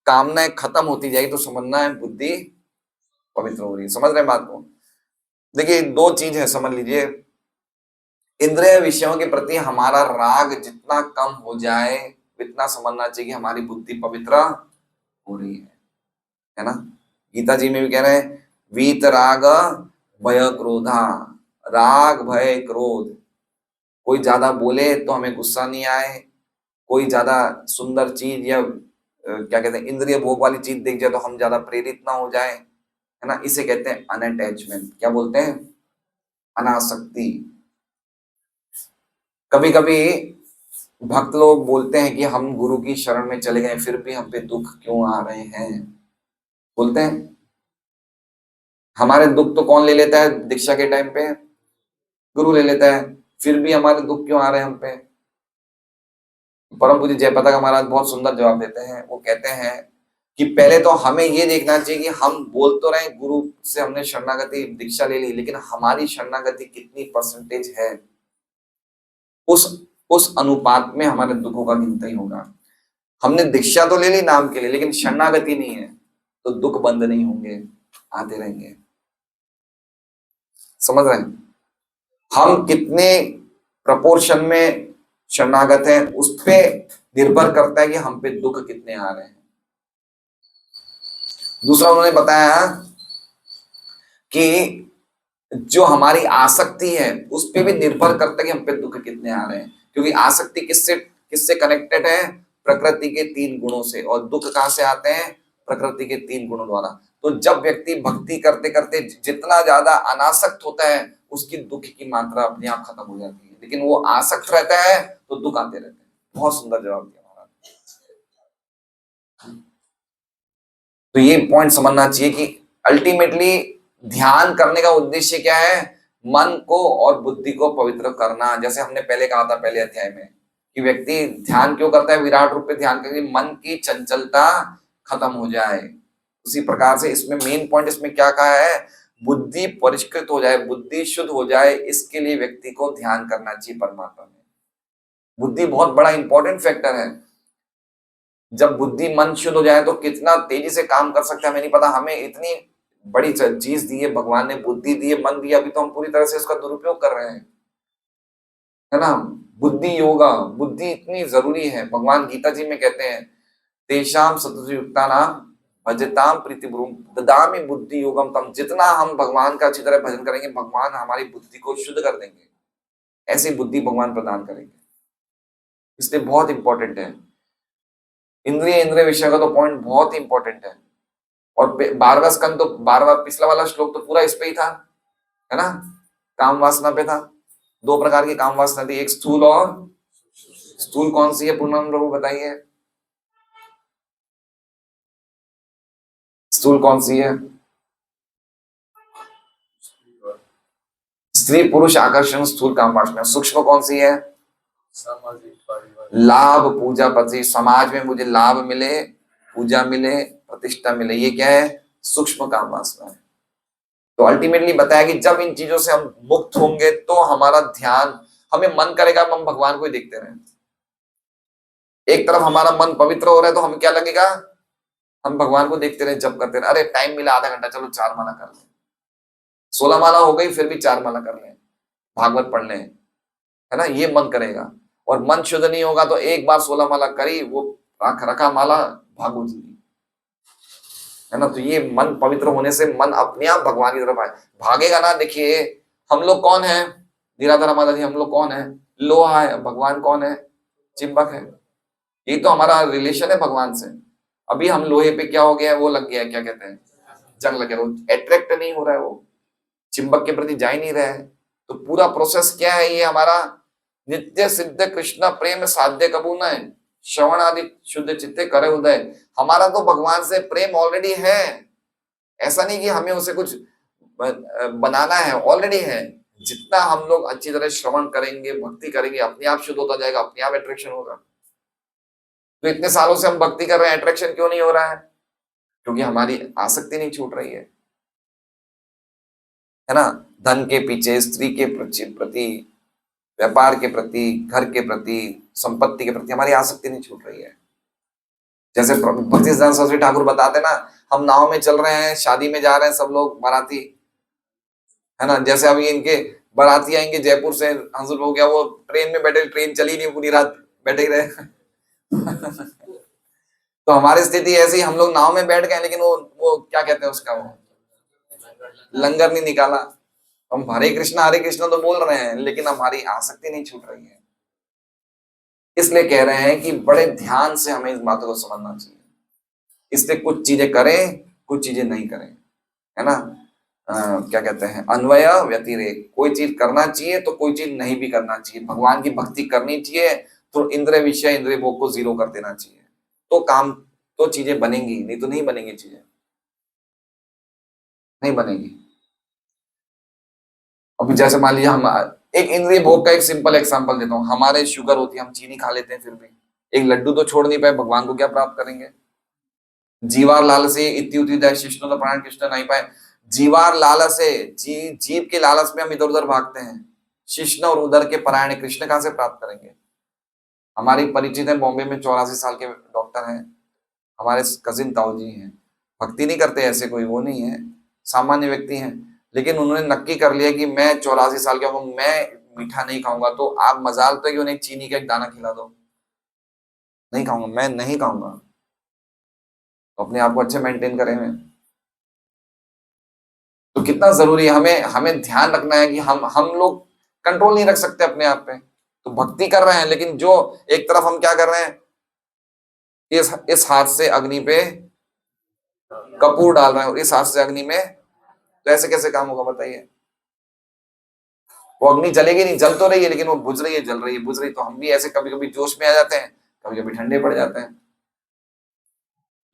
कामनाएं खत्म होती जाएगी, तो समझना है बुद्धि पवित्र हो रही है। समझ रहे हैं बात को? देखिए, 2 चीज है, समझ लीजिए। इंद्रिय विषयों के प्रति हमारा राग जितना कम हो जाए, इतना समझना चाहिए कि हमारी बुद्धि पवित्र हो रही है ना। गीता जी में भी कह रहे हैं वीत राग भय क्रोधा। राग, भय, क्रोध, कोई ज्यादा बोले तो हमें गुस्सा नहीं आए, कोई ज्यादा सुंदर चीज या क्या कहते हैं इंद्रिय भोग वाली चीज देख जाए तो हम ज्यादा प्रेरित ना हो जाए, है ना। इसे कहते हैं अनअटैचमेंट। क्या बोलते हैं? अनासक्ति। कभी कभी भक्त लोग बोलते हैं कि हम गुरु की शरण में चले गए फिर भी हम पे दुख क्यों आ रहे हैं, बोलते हैं। हमारे दुख तो कौन ले लेता है दीक्षा के टाइम पे? गुरु ले लेता है, फिर भी हमारे दुख क्यों आ रहे हैं हम पे? परम पूज्य जयपताका महाराज बहुत सुंदर जवाब देते हैं। वो कहते हैं कि पहले तो हमें ये देखना चाहिए कि हम बोल तो रहे गुरु से हमने शरणागति दीक्षा ले ली, लेकिन हमारी शरणागति कितनी परसेंटेज है उस अनुपात में हमारे दुखों का गिनता ही होगा। हमने दीक्षा तो ले ली नाम के लिए, लेकिन शरणागति नहीं है तो दुख बंद नहीं होंगे, आते रहेंगे। समझ रहे हैं? हम कितने प्रपोर्शन में शरणागत हैं उस पे निर्भर करता है कि हम पे दुख कितने आ रहे हैं। दूसरा उन्होंने बताया कि जो हमारी आसक्ति है उस पे भी निर्भर करता है कि हम पे दुख कितने आ रहे हैं, क्योंकि आसक्ति किससे किससे कनेक्टेड है? प्रकृति के 3 गुणों से। और दुख कहां से आते हैं? प्रकृति के 3 गुणों द्वारा। तो जब व्यक्ति भक्ति करते करते जितना ज्यादा अनासक्त होता है उसकी दुख की मात्रा अपने आप खत्म हो जाती है, लेकिन वो आसक्त रहता है तो दुख आते रहते हैं। बहुत सुंदर जवाब दिया महाराज। तो ये पॉइंट समझना चाहिए कि अल्टीमेटली ध्यान करने का उद्देश्य क्या है? मन को और बुद्धि को पवित्र करना। जैसे हमने पहले कहा था पहले अध्याय में कि व्यक्ति ध्यान क्यों करता है? विराट रूप पे ध्यान करके मन की चंचलता खत्म हो जाए। उसी प्रकार से इसमें मेन पॉइंट इसमें क्या कहा है? बुद्धि परिष्कृत हो जाए, बुद्धि शुद्ध हो जाए, इसके लिए व्यक्ति को ध्यान करना चाहिए परमात्मा में। बुद्धि बहुत बड़ा इंपॉर्टेंट फैक्टर है। जब बुद्धि मन शुद्ध हो जाए तो कितना तेजी से काम कर सकते हैं हमें नहीं पता। हमें इतनी बड़ी चीज दी है भगवान ने, बुद्धि दी है, मन दिया, अभी तो हम पूरी तरह से इसका दुरुपयोग कर रहे हैं, है ना? बुद्धि योगा, बुद्धि इतनी जरूरी है। भगवान गीता जी में कहते हैं तेषाम सतयुक्ता नाम भजताम प्रीतिपूर्वम ददामि बुद्धि योगम तम। जितना हम भगवान का अच्छी तरह भजन करेंगे भगवान हमारी बुद्धि को शुद्ध कर देंगे, ऐसी बुद्धि भगवान प्रदान करेंगे। इसलिए बहुत इंपॉर्टेंट है इंद्रिय विषय का तो पॉइंट बहुत इंपॉर्टेंट है। और 12वां स्कंद तो 12वां पिछला वाला श्लोक तो पूरा इस पे ही था, है ना? काम वासना पे था। 2 प्रकार की काम वासना थी, एक स्थूल और स्थूल कौन सी है? पूर्णानंद प्रभु बताइए, स्थूल कौन सी है? स्त्री पुरुष आकर्षण स्थूल काम वासना। सूक्ष्म कौन सी है? लाभ पूजा पति, समाज में मुझे लाभ मिले, पूजा मिले, प्रतिष्ठा मिले, ये क्या है? सूक्ष्म काम वासना है। तो अल्टीमेटली बताया कि जब इन चीजों से हम मुक्त होंगे तो हमारा ध्यान, हमें मन करेगा हम भगवान को ही देखते रहे। एक तरफ हमारा मन पवित्र हो रहा है तो हमें क्या लगेगा? हम भगवान को देखते रहे, जब करते रहे। अरे टाइम मिला आधा घंटा, चलो 4 माला कर लें। 16 माला हो गई फिर भी 4 माला कर लें, भागवत पढ़ लें, है ना? ये मन करेगा। और मन शुद्ध नहीं होगा तो एक बार 16 माला करी, वो रखा माला, भागो जी, है ना? तो ये मन पवित्र होने से मन अपने आप भगवान की तरफ आए, भागेगा ना। देखिए हम लोग कौन है? धीराधरा माता जी, हम लोग कौन है? लोहा है, भगवान कौन है? चिंबक है। ये तो हमारा रिलेशन है भगवान से। अभी हम लोहे पे क्या हो गया है? वो लग गया है, क्या कहते हैं, जंग लग गया, वो अट्रैक्ट नहीं हो रहा है, वो चिंबक के प्रति जा ही नहीं रहा है। तो पूरा प्रोसेस क्या है? ये हमारा नित्य सिद्ध कृष्ण प्रेम साध्य कबू न है, श्रवण आदि शुद्ध चित्ते करे उदय। हमारा तो भगवान से प्रेम ऑलरेडी है, ऐसा नहीं कि हमें उसे कुछ बनाना है, ऑलरेडी है। जितना हम लोग अच्छी तरह श्रवण करेंगे, भक्ति करेंगे, अपने आप शुद्ध होता जाएगा, अपने आप अट्रैक्शन होगा। तो इतने सालों से हम भक्ति कर रहे हैं, अट्रैक्शन क्यों नहीं हो रहा है? क्योंकि हमारी आसक्ति नहीं छूट रही है ना? धन के पीछे, स्त्री के प्रति, व्यापार के प्रति, घर के प्रति, संपत्ति के प्रति हमारी आसक्ति नहीं छूट रही है। जैसे भक्ति सिद्धांत सरस्वती ठाकुर बताते ना, हम नाव में चल रहे हैं, शादी में जा रहे हैं सब लोग बाराती, है ना? जैसे अभी इनके बाराती आएंगे जयपुर से, हंसुल हो गया, वो ट्रेन में बैठे, ट्रेन चली नहीं, पूरी रात बैठे ही रहे। तो हमारी स्थिति ऐसी, हम लोग नाव में बैठ गए लेकिन वो क्या कहते हैं उसका, वो लंगर नहीं निकाला। हम हरे कृष्णा तो बोल रहे हैं लेकिन हमारी आसक्ति नहीं छूट रही है। इसलिए कह रहे हैं कि बड़े ध्यान से हमें इस बातों को समझना चाहिए। इसलिए कुछ चीजें करें, कुछ चीजें नहीं करें, है ना? क्या कहते हैं, अन्वय व्यतिरेक। कोई चीज करना चाहिए तो कोई चीज नहीं भी करना चाहिए। भगवान की भक्ति करनी चाहिए तो इंद्रिय विषय, इंद्रिय भोग को 0 कर देना चाहिए, तो काम, तो चीजें बनेंगी, नहीं तो नहीं बनेंगी, चीजें नहीं बनेगी। अभी जैसे मान लीजिए हम एक इंद्रिय भोग का एक सिंपल एग्जांपल देता हूँ। हमारे शुगर होती है, हम चीनी खा लेते हैं, फिर भी एक लड्डू तो छोड़ नहीं पाए, भगवान को क्या प्राप्त करेंगे? जीवार लालसे इत्युत्थित शिष्णु तो प्राण कृष्ण नहीं पाए। जीवार लालसे, जीव के लालच में हम इधर उधर भागते हैं, शिष्ण और उदर के परायण कृष्ण कहां से प्राप्त करेंगे? हमारी परिचित है बॉम्बे में, 84 साल के डॉक्टर हैं, हमारे कजिन ताऊ जी हैं। भक्ति नहीं करते ऐसे, कोई वो नहीं है, सामान्य व्यक्ति हैं, लेकिन उन्होंने नक्की कर लिया कि मैं 84 साल का हूँ, मैं मीठा नहीं खाऊंगा। तो आप मजाल तो है कि उन्हें चीनी का एक दाना खिला दो, नहीं खाऊंगा, मैं नहीं खाऊंगा। तो अपने आप को अच्छे मेंटेन करें में। तो कितना जरूरी है, हमें हमें ध्यान रखना है कि हम लोग कंट्रोल नहीं रख सकते अपने आप पे। तो भक्ति कर रहे हैं, लेकिन जो एक तरफ हम क्या कर रहे हैं, इस हाथ से अग्नि पे कपूर डाल रहे हैं और इस हाथ से अग्नि में, तो ऐसे कैसे काम होगा बताइए। वो अग्नि जलेगी नहीं, जल तो रही है लेकिन वो बुझ रही है, जल रही है, बुझ रही। तो हम भी ऐसे कभी कभी जोश में आ जाते हैं, कभी कभी ठंडे पड़ जाते हैं।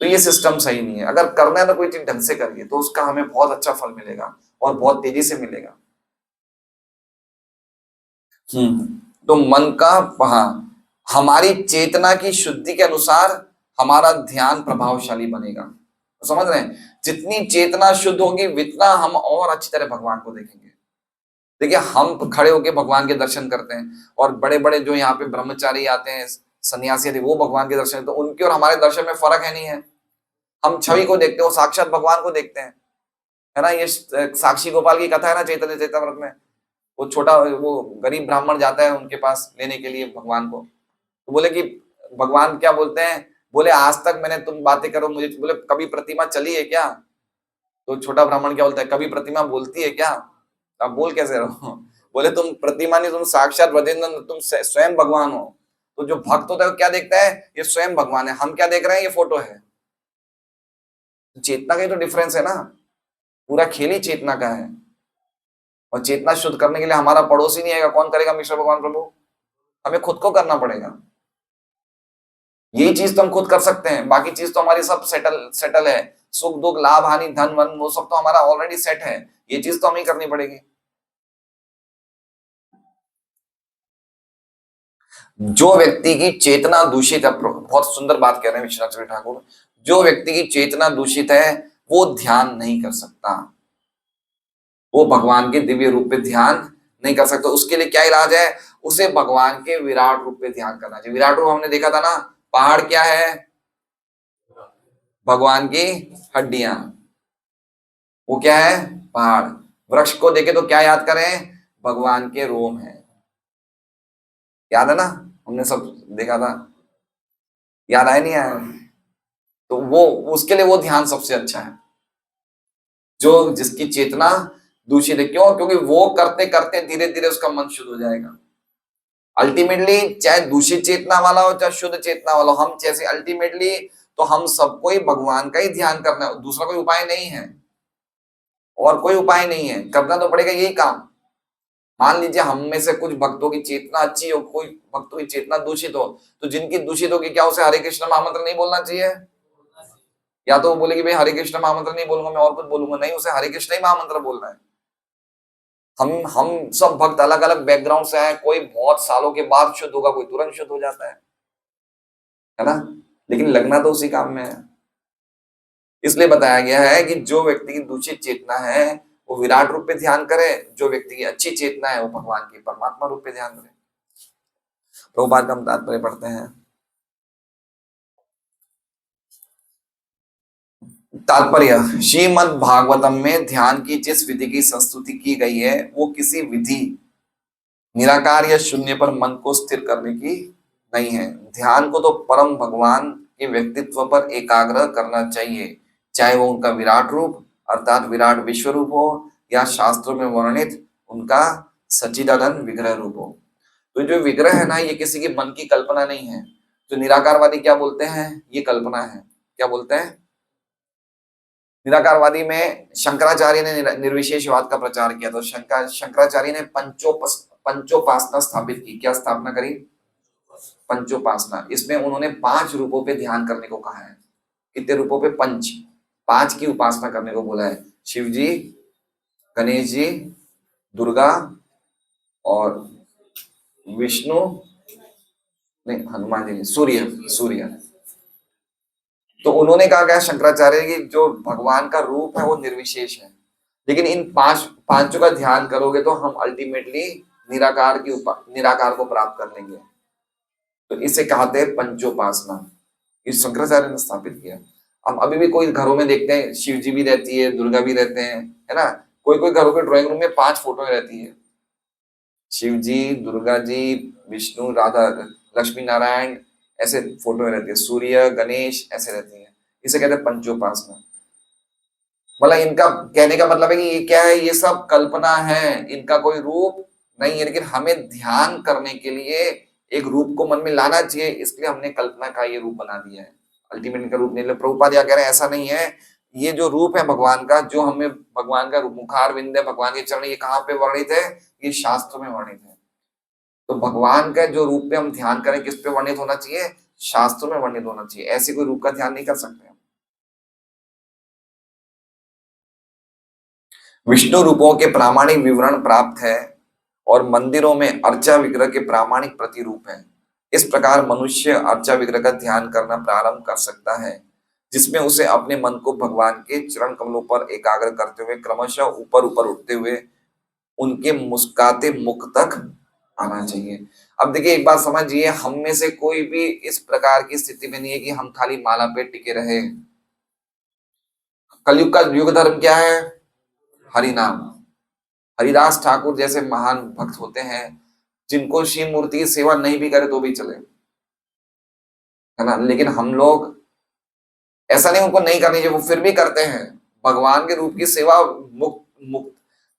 तो ये सिस्टम सही नहीं है। अगर करना है ना कोई चीज ढंग से करिए, तो उसका हमें बहुत अच्छा फल मिलेगा और बहुत तेजी से मिलेगा। तो मन का, हाँ, हमारी चेतना की शुद्धि के अनुसार हमारा ध्यान प्रभावशाली बनेगा। तो समझ रहे हैं, जितनी चेतना शुद्ध होगी उतना हम और अच्छी तरह भगवान को देखेंगे। देखिए, हम खड़े होके भगवान के दर्शन करते हैं, और बड़े बड़े जो यहाँ पे ब्रह्मचारी आते हैं, सन्यासी आते हैं, वो भगवान के दर्शन, तो उनके और हमारे दर्शन में फर्क है नहीं है। हम छवि को देखते हैं, वो साक्षात भगवान को देखते हैं, है ना। ये साक्षी गोपाल की कथा है ना, चैतन्य चेतामृत में। वो छोटा, वो गरीब ब्राह्मण जाता है उनके पास लेने के लिए भगवान को, तो बोले कि भगवान क्या बोलते हैं, बोले आज तक मैंने, तुम बातें करो मुझे, बोले कभी प्रतिमा चली है क्या। तो छोटा ब्राह्मण क्या बोलता है, कभी प्रतिमा बोलती है क्या। आप बोल कैसे रहो। बोले तुम प्रतिमा नहीं, तुम साक्षात ब्रजेंद्र, तुम स्वयं भगवान हो। तो जो भक्त होता है वो क्या देखता है, ये स्वयं भगवान है, हम क्या देख रहे हैं, ये फोटो है। चेतना का ही तो डिफरेंस है ना, पूरा खेल ही चेतना का है। और चेतना शुद्ध करने के लिए हमारा पड़ोसी नहीं आएगा, कौन करेगा, मिश्र भगवान प्रभु, हमें खुद को करना पड़ेगा। यही चीज तो हम खुद कर सकते हैं, बाकी चीज तो हमारी सब सेटल सेटल है। सुख दुख लाभ हानि धन वन, वो सब तो हमारा ऑलरेडी सेट है। ये चीज तो हमें करनी पड़ेगी। जो व्यक्ति की चेतना दूषित है, बहुत सुंदर बात कह रहे हैं विश्वनाथ ठाकुर, जो व्यक्ति की चेतना दूषित है वो ध्यान नहीं कर सकता, वो भगवान के दिव्य रूप पे ध्यान नहीं कर सकता। उसके लिए क्या इलाज है, उसे भगवान के विराट रूप पे ध्यान करना चाहिए। विराट रूप हमने देखा था ना, पहाड़ क्या है, भगवान की हड्डियां, वो क्या है, पहाड़। वृक्ष को देखे तो क्या याद करें, भगवान के रोम है, याद है ना, हमने सब देखा था, याद आया नहीं आया। तो वो, उसके लिए वो ध्यान सबसे अच्छा है, जो जिसकी चेतना दूषित है। क्यों, क्योंकि वो करते करते धीरे धीरे उसका मन शुद्ध हो जाएगा। अल्टीमेटली चाहे दूषित चेतना वाला हो चाहे शुद्ध चेतना वाला हो, हम जैसे अल्टीमेटली तो हम सबको ही भगवान का ही ध्यान करना है, दूसरा कोई उपाय नहीं है, और कोई उपाय नहीं है, करना तो पड़ेगा यही काम। मान लीजिए हम में से कुछ भक्तों की चेतना अच्छी हो, कोई भक्तों की चेतना दूषित हो, तो जिनकी दूषित होगी, क्या उसे हरे कृष्ण महामंत्र नहीं बोलना चाहिए। या तो वो बोले कि भाई हरे कृष्ण महामंत्र नहीं बोलूंगा, मैं और कुछ बोलूंगा, नहीं, उसे हरे कृष्ण ही महामंत्र बोलना है। हम सब भक्त अलग अलग बैकग्राउंड से हैं, कोई बहुत सालों के बाद शुद्ध होगा, कोई तुरंत शुद्ध हो जाता है ना, लेकिन लगना तो उसी काम में है। इसलिए बताया गया है कि जो व्यक्ति की दूषित चेतना है वो विराट रूप पे ध्यान करे, जो व्यक्ति की अच्छी चेतना है वो भगवान की परमात्मा रूप पे ध्यान करे। प्रभुपाद का हम तात्पर्य पढ़ते हैं। तात्पर्य, श्रीमद् भागवतम में ध्यान की जिस विधि की संस्तुति की गई है वो किसी विधि, निराकार या शून्य पर मन को स्थिर करने की नहीं है। ध्यान को तो परम भगवान के व्यक्तित्व पर एकाग्र करना चाहिए, चाहे वो उनका विराट रूप अर्थात विराट विश्व रूप हो, या शास्त्रों में वर्णित उनका सच्चिदानंद विग्रह रूप हो। तो जो विग्रह है ना, ये किसी के मन की कल्पना नहीं है। जो निराकारवादी क्या बोलते हैं, ये कल्पना है। क्या बोलते हैं, निराकारवादी में शंकराचार्य ने निर्विशेषवाद का प्रचार किया, तो शंकराचार्य ने पंचोपासना स्थापित की। क्या स्थापना करी, पंचोपासना। इसमें उन्होंने 5 रूपों पे ध्यान करने को कहा है। कितने रूपों पे, 5, 5 की उपासना करने को बोला है। शिव जी, गणेश जी, दुर्गा और विष्णु, नहीं हनुमान जी, सूर्य, सूर्य। तो उन्होंने कहा क्या शंकराचार्य की, जो भगवान का रूप है वो निर्विशेष है, लेकिन इन पांचों का ध्यान करोगे तो हम अल्टीमेटली निराकार को प्राप्त कर लेंगे। तो इसे कहते हैं पंचोपासना। ये शंकराचार्य ने स्थापित किया। हम अभी भी कोई घरों में देखते हैं, शिव जी भी रहती है, दुर्गा भी रहते हैं, है ना। कोई कोई घरों के ड्राइंग रूम में 5 फोटो रहती है, शिव जी, दुर्गा जी, विष्णु, राधा, लक्ष्मी नारायण, ऐसे फोटो रहती है, सूर्य, गणेश, ऐसे रहती है। इसे कहते हैं पंचोपासना। मतलब इनका कहने का मतलब है कि ये क्या है, ये सब कल्पना है, इनका कोई रूप नहीं है, लेकिन हमें ध्यान करने के लिए एक रूप को मन में लाना चाहिए, इसलिए हमने कल्पना का ये रूप बना दिया है। अल्टीमेट इनका रूप नहीं। प्रभुपाद क्या कह रहे हैं, ऐसा नहीं है। ये जो रूप है भगवान का, जो हमें भगवान का मुखार विंद है, भगवान के चरण, ये कहाँ पे वर्णित है? ये शास्त्रों में वर्णित है। तो भगवान का जो रूप पे हम ध्यान करें, किस पे वर्णित होना चाहिए? शास्त्रों में वर्णित होना चाहिए। ऐसे कोई रूप का ध्यान नहीं कर सकते। विष्णु रूपों के प्रामाणिक विवरण प्राप्त है और मंदिरों में अर्चा विग्रह के प्रामाणिक प्रतिरूप हैं। इस प्रकार मनुष्य अर्चा विग्रह का ध्यान करना प्रारंभ कर सकता है, जिसमें उसे अपने मन को भगवान के चरण कमलों पर एकाग्र करते हुए क्रमशः ऊपर ऊपर उठते हुए उनके मुस्काते मुख तक आना चाहिए। अब देखिए, एक बात समझिए, हम में से कोई भी इस प्रकार की स्थिति में नहीं है कि हम खाली माला पे टिके रहे। कलयुग का युग धर्म क्या है? हरि नाम। हरिदास ठाकुर जैसे महान भक्त होते हैं, जिनको शिव मूर्ति की सेवा नहीं भी करे तो भी चले, है ना। लेकिन हम लोग ऐसा नहीं, उनको नहीं करनी चाहिए, वो फिर भी करते हैं। भगवान के रूप की सेवा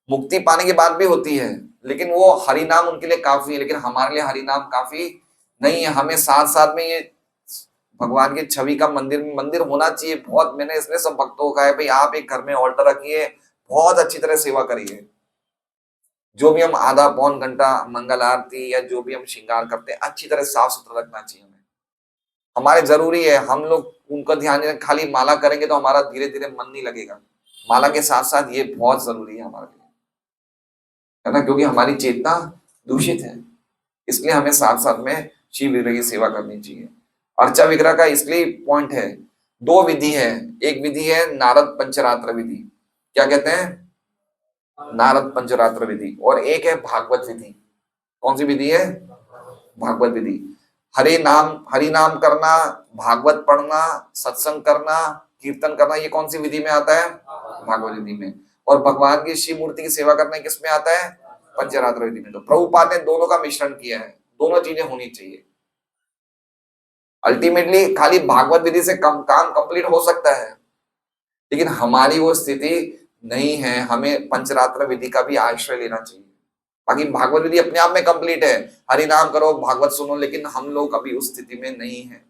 मुक्ति पाने के बाद भी होती है, लेकिन वो हरि नाम उनके लिए काफी है। लेकिन हमारे लिए हरि नाम काफी नहीं है। हमें साथ साथ में ये भगवान की छवि का मंदिर होना चाहिए। बहुत मैंने इसलिए सब भक्तों को कहा है, भाई आप एक घर में ऑल्टर रखिए, बहुत अच्छी तरह सेवा करिए। जो भी हम आधा पौन घंटा मंगल आरती या जो भी हम श्रृंगार करते हैं, अच्छी तरह साफ सुथरा रखना चाहिए हमें। हमारे जरूरी है, हम लोग उनका ध्यान नहीं, खाली माला करेंगे तो हमारा धीरे धीरे मन नहीं लगेगा। माला के साथ साथ ये बहुत जरूरी है हमारे लिए, है ना, क्योंकि हमारी चेतना दूषित है। इसलिए हमें साथ साथ में शिव विग्रह की सेवा करनी चाहिए। अर्चा विग्रह का इसलिए पॉइंट है, 2 विधि है। एक विधि है नारद पंचरात्र विधि, क्या कहते हैं? नारद पंचरात्र विधि। और एक है भागवत विधि। कौन सी विधि है? भागवत विधि। हरि नाम करना, भागवत पढ़ना, सत्संग करना, कीर्तन करना, ये कौन सी विधि में आता है? भागवत विधि में। और भगवान की शिव मूर्ति की सेवा करना किस में आता है? पंचरात्र विधि में। तो प्रभुपाद ने दोनों का मिश्रण किया है, दोनों चीजें होनी चाहिए। अल्टीमेटली खाली भागवत विधि से काम कंप्लीट हो सकता है, लेकिन हमारी वो स्थिति नहीं है। हमें पंचरात्र विधि का भी आश्रय लेना चाहिए। बाकी भागवत विधि अपने आप में कंप्लीट है, हरि नाम करो, भागवत सुनो, लेकिन हम लोग अभी उस स्थिति में नहीं है,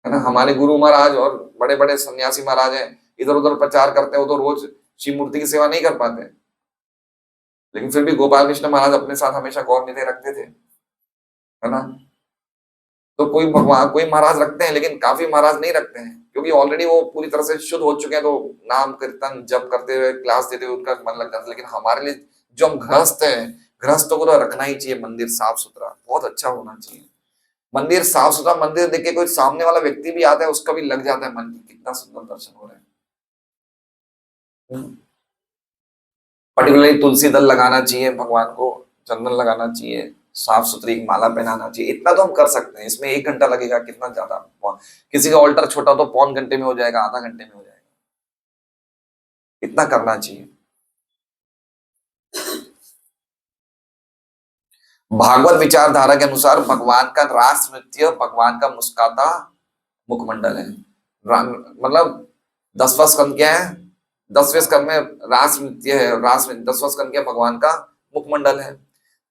है ना। हमारे गुरु महाराज और बड़े बड़े सन्यासी महाराज हैं, इधर उधर प्रचार करते हैं, वो तो रोज शिव मूर्ति की सेवा नहीं कर पाते, लेकिन फिर भी गोपाल कृष्ण महाराज अपने साथ हमेशा गौर निधे रखते थे, है ना। तो कोई भगवान, कोई महाराज रखते हैं, लेकिन काफी महाराज नहीं रखते हैं, क्योंकि ऑलरेडी वो पूरी तरह से शुद्ध हो चुके हैं। तो नाम कीर्तन जप करते हुए, क्लास देते हुए उनका मन लग जाता है। लेकिन हमारे लिए जो हम गृहस्थ हैं, गृहस्थों को तो रखना ही चाहिए मंदिर साफ सुथरा, बहुत अच्छा होना चाहिए मंदिर साफ सुथरा। मंदिर देख के कोई सामने वाला व्यक्ति भी आता है, उसका भी लग जाता है मन की कितना सुंदर दर्शन हो रहे हैं। पर्टिकुलरली तुलसी दल लगाना चाहिए, भगवान को चंदन लगाना चाहिए, साफ सुथरी माला पहनाना चाहिए। इतना तो हम कर सकते हैं। इसमें 1 घंटा लगेगा, कितना ज्यादा। किसी का ऑल्टर छोटा तो पौन घंटे में हो जाएगा, आधा घंटे में हो जाएगा, इतना करना चाहिए। भागवत विचारधारा के अनुसार भगवान का रास नृत्य भगवान का मुस्काता मुखमंडल है। मतलब 10वां स्कंद क्या है? 10वें स्कंद में रास नृत्य है। 10वां स्कंद क्या? भगवान का मुखमंडल है।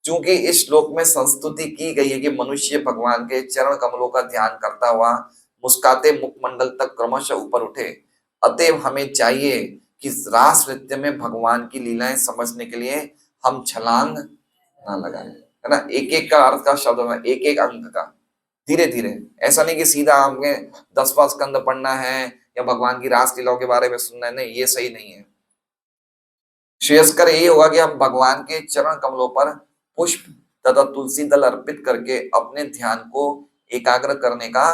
चूंकि इस श्लोक में संस्तुति की गई है कि मनुष्य भगवान के चरण कमलों का ध्यान करता हुआ मुस्काते मुखमंडल तक क्रमशः ऊपर उठे, अतएव हमें चाहिए कि रास नृत्य में भगवान की लीलाएं समझने के लिए हम छलांग ना लगाएं, है ना। एक एक का अर्थ का शब्द में, एक एक अंक का, धीरे धीरे। ऐसा नहीं कि सीधा हमें 10वां स्कंद पढ़ना है या भगवान की रास लीलाओं के बारे में सुनना है, नहीं, ये सही नहीं है। श्रेयस्कर यही होगा कि हम भगवान के चरण कमलों पर पुष्प तथा तुलसी दल अर्पित करके अपने ध्यान को एकाग्र करने का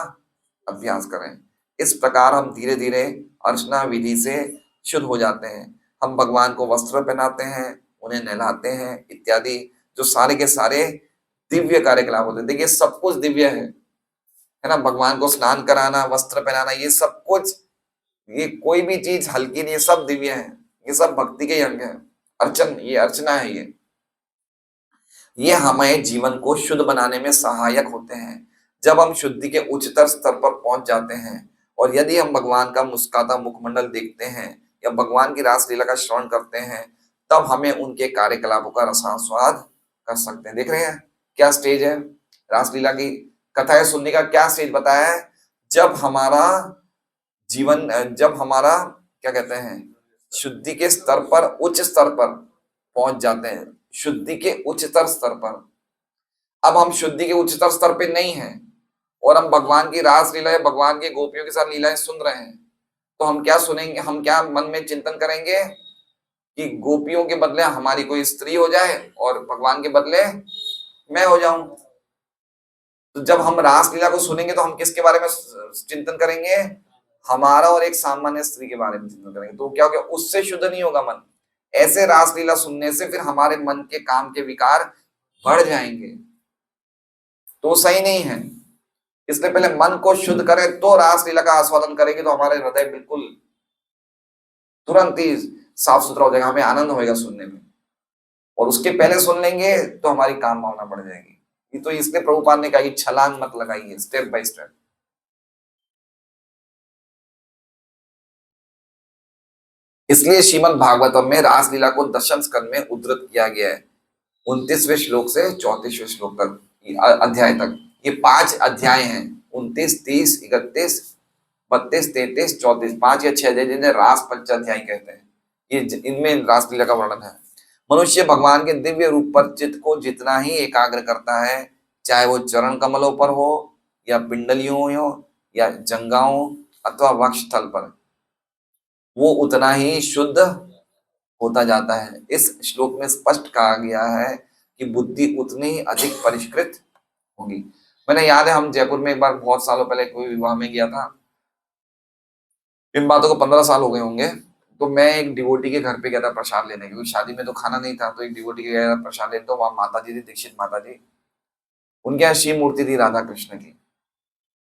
अभ्यास करें। इस प्रकार हम धीरे धीरे अर्चना विधि से शुद्ध हो जाते हैं। हम भगवान को वस्त्र पहनाते हैं, उन्हें नहलाते हैं इत्यादि, जो सारे के सारे दिव्य कार्यकलाप होते हैं। देखिए सब कुछ दिव्य है ना, भगवान को स्नान कराना, वस्त्र पहनाना, ये सब कुछ, ये कोई भी चीज हल्की नहीं है, सब दिव्य है। ये सब भक्ति के ही अंग है। अर्चन, ये अर्चना है। ये हमें जीवन को शुद्ध बनाने में सहायक होते हैं। जब हम शुद्धि के उच्चतर स्तर पर पहुंच जाते हैं और यदि हम भगवान का मुस्कुराता मुखमंडल देखते हैं या भगवान की रासलीला का श्रवण करते हैं, तब हमें उनके कार्यकलापों का रसास्वाद कर सकते हैं। देख रहे हैं क्या स्टेज है रासलीला की, कथाएं सुनने का क्या स्टेज बताया है। जब हमारा जीवन, जब हमारा क्या कहते हैं, शुद्धि के स्तर पर, उच्च स्तर पर पहुंच जाते हैं, शुद्धि के उच्चतर स्तर पर। अब हम शुद्धि के उच्चतर स्तर पे नहीं हैं और हम भगवान की रास लीलाएं, भगवान के गोपियों के साथ लीलाएं सुन रहे हैं, तो हम क्या सुनेंगे, हम क्या मन में चिंतन करेंगे कि गोपियों के बदले हमारी कोई स्त्री हो जाए और भगवान के बदले मैं हो जाऊं। तो जब हम रास लीला को सुनेंगे तो हम किसके बारे में चिंतन करेंगे, हमारा और एक सामान्य स्त्री के बारे में चिंतन करेंगे। तो क्या हो गया, उससे शुद्ध नहीं होगा मन। ऐसे रासलीला सुनने से फिर हमारे मन के काम के विकार बढ़ जाएंगे, तो सही नहीं है। इसलिए पहले मन को शुद्ध करें तो रासलीला का आस्वादन करेंगे, तो हमारे हृदय बिल्कुल तुरंत ही साफ सुथरा हो जाएगा, हमें आनंद होगा सुनने में। और उसके पहले सुन लेंगे तो हमारी काम भावना बढ़ जाएगी। ये तो इसलिए प्रभुपाद ने कहा कि छलांग मत लगाइए, स्टेप बाय स्टेप। इसलिए श्रीमद् भागवतम में रासलीला को दशम स्कंद में उद्धृत किया गया है, 29वें श्लोक से 34वें श्लोक तक, अध्याय तक। ये 5 अध्याय हैं, 29, 30, 31, 32, 33, 34, 5 या 6 अध्याय, जिन्हें रास पंचाध्याय कहते हैं। ये इनमें रासलीला का वर्णन है। मनुष्य भगवान के दिव्य रूप पर चित्त को जितना ही एकाग्र करता है, चाहे वो चरण कमलों पर हो या पिंडलियों हो या जंगाओं अथवा वक्षस्थल पर, वो उतना ही शुद्ध होता जाता है। इस श्लोक में स्पष्ट कहा गया है कि बुद्धि उतनी ही अधिक परिष्कृत होगी। मैंने याद है, हम जयपुर में एक बार बहुत सालों पहले कोई विवाह में गया था, इन बातों को 15 साल हो गए होंगे। तो मैं एक डिवोटी के घर पे गया था प्रसाद लेने, क्योंकि शादी में तो खाना नहीं था, तो एक डिवोटी के गया था प्रसाद लेने। तो वहां माता जी थी, दीक्षित माता जी, उनके यहाँ शिव मूर्ति थी राधा कृष्ण की।